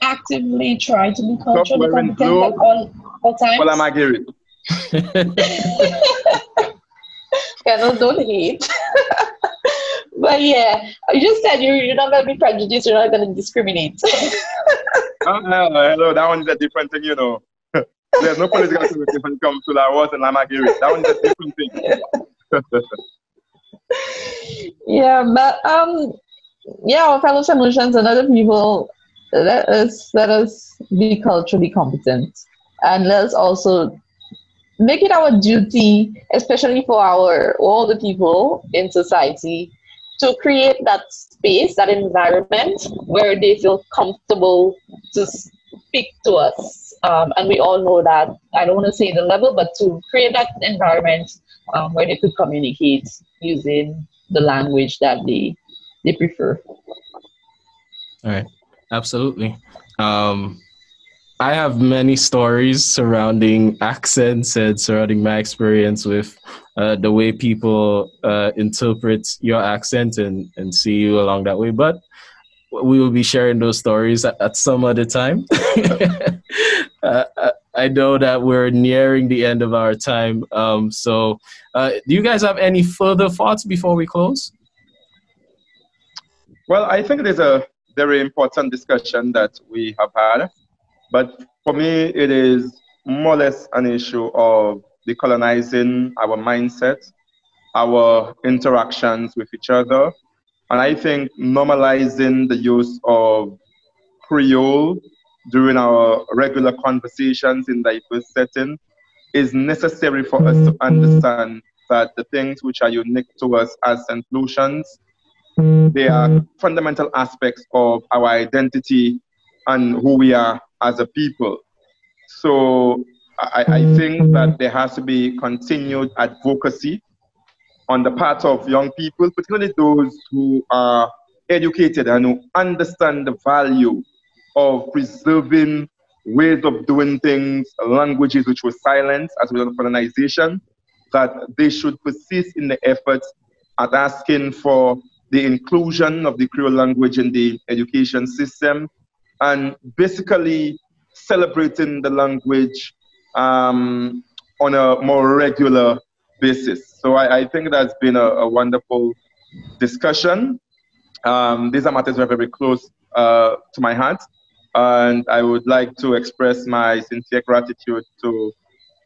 actively try to be culturally competent at all times. Well, I'm agree. Kendall, don't hate. But yeah, you just said you're not going to be prejudiced, you're not going to discriminate. Hello, that one is a different thing, you know. There's no political activity when it comes to that was and I'm agree. That one is a different thing. Yeah, but yeah, our fellow solutions and other people, let us be culturally competent, and let us also make it our duty, especially for our all the people in society, to create that space, that environment where they feel comfortable to speak to us. And we all know that, I don't want to say the level, but to create that environment where they could communicate using the language that they prefer. All right. Absolutely. I have many stories surrounding accents and surrounding my experience with the way people interpret your accent and see you along that way. But we will be sharing those stories at some other time. I know that we're nearing the end of our time. So do you guys have any further thoughts before we close? Well, I think there's a very important discussion that we have had. But for me, it is more or less an issue of decolonizing our mindset, our interactions with each other. And I think normalizing the use of Creole during our regular conversations in diverse settings is necessary for us to understand that the things which are unique to us as St. Lucians, they are fundamental aspects of our identity and who we are as a people. So I think that there has to be continued advocacy on the part of young people, particularly those who are educated and who understand the value of preserving ways of doing things, languages which were silenced as a result of colonization, that they should persist in the efforts at asking for the inclusion of the Creole language in the education system, and basically celebrating the language on a more regular basis. So I think that's been a wonderful discussion. These are matters that are very close to my heart, and I would like to express my sincere gratitude to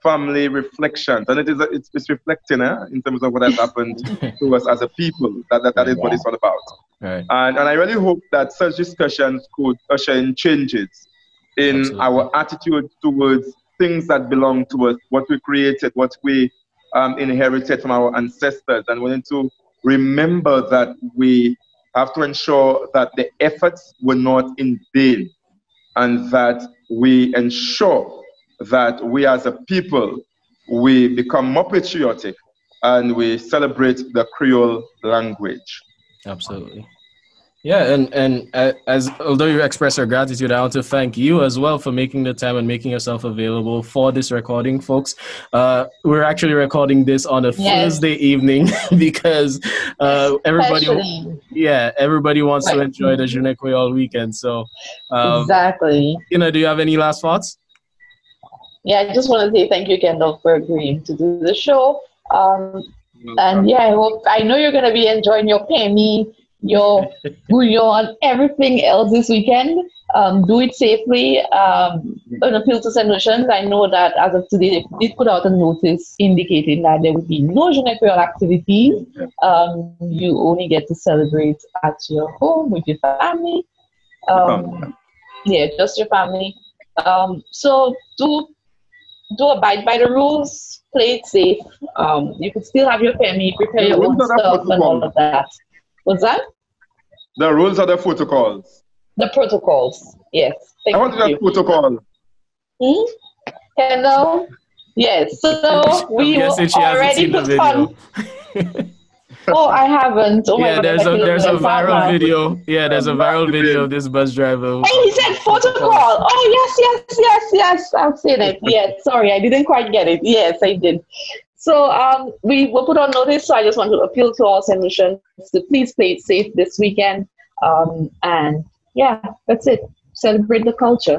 family reflections, and it's reflecting in terms of what has happened to us as a people. That is what it's all about. Right. And I really hope that such discussions could usher in changes in our attitude towards things that belong to us, what we created, what we inherited from our ancestors. And we need to remember that we have to ensure that the efforts were not in vain, and that we ensure that we as a people, we become more patriotic and we celebrate the Creole language. Absolutely. Yeah, and as although you express our gratitude, I want to thank you as well for making the time and making yourself available for this recording, folks. We're actually recording this on a Thursday evening because everybody wants to enjoy the Jounen Kwéyòl weekend. So exactly. Do you have any last thoughts? Yeah, I just want to say thank you, Kendall, for agreeing to do the show. And yeah, I know you're going to be enjoying your penny, your bouillon, everything else this weekend. Do it safely. An appeal to St. Lucians. I know that as of today, they did put out a notice indicating that there will be no Jounen Kwéyòl activities. You only get to celebrate at your home with your family. Yeah, just your family. So do abide by the rules. Play it safe. You could still have your family, prepare your own stuff and all of that. What's that? The rules are the protocols. The protocols, yes. I want that protocol. Kendall? Yes. So we will already put on. Oh, I haven't. Oh my God, there's a viral video. Yeah, there's a viral video of this bus driver. And he said protocol. Oh yes. I've seen it. Yes. Sorry, I didn't quite get it. Yes, I did. So we will put on notice. So I just want to appeal to all St. Lucians to please play it safe this weekend. And yeah, that's it. Celebrate the culture.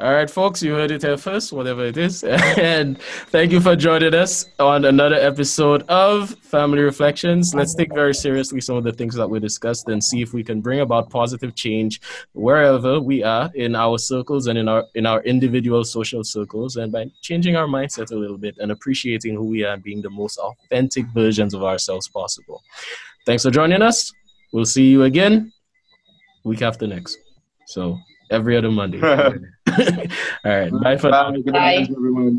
All right, folks, you heard it here first, whatever it is. And thank you for joining us on another episode of Family Reflections. Let's take very seriously some of the things that we discussed and see if we can bring about positive change wherever we are in our circles and in our individual social circles, and by changing our mindset a little bit and appreciating who we are and being the most authentic versions of ourselves possible. Thanks for joining us. We'll see you again week after next. So every other Monday. All right. Bye for now. Good night, everyone.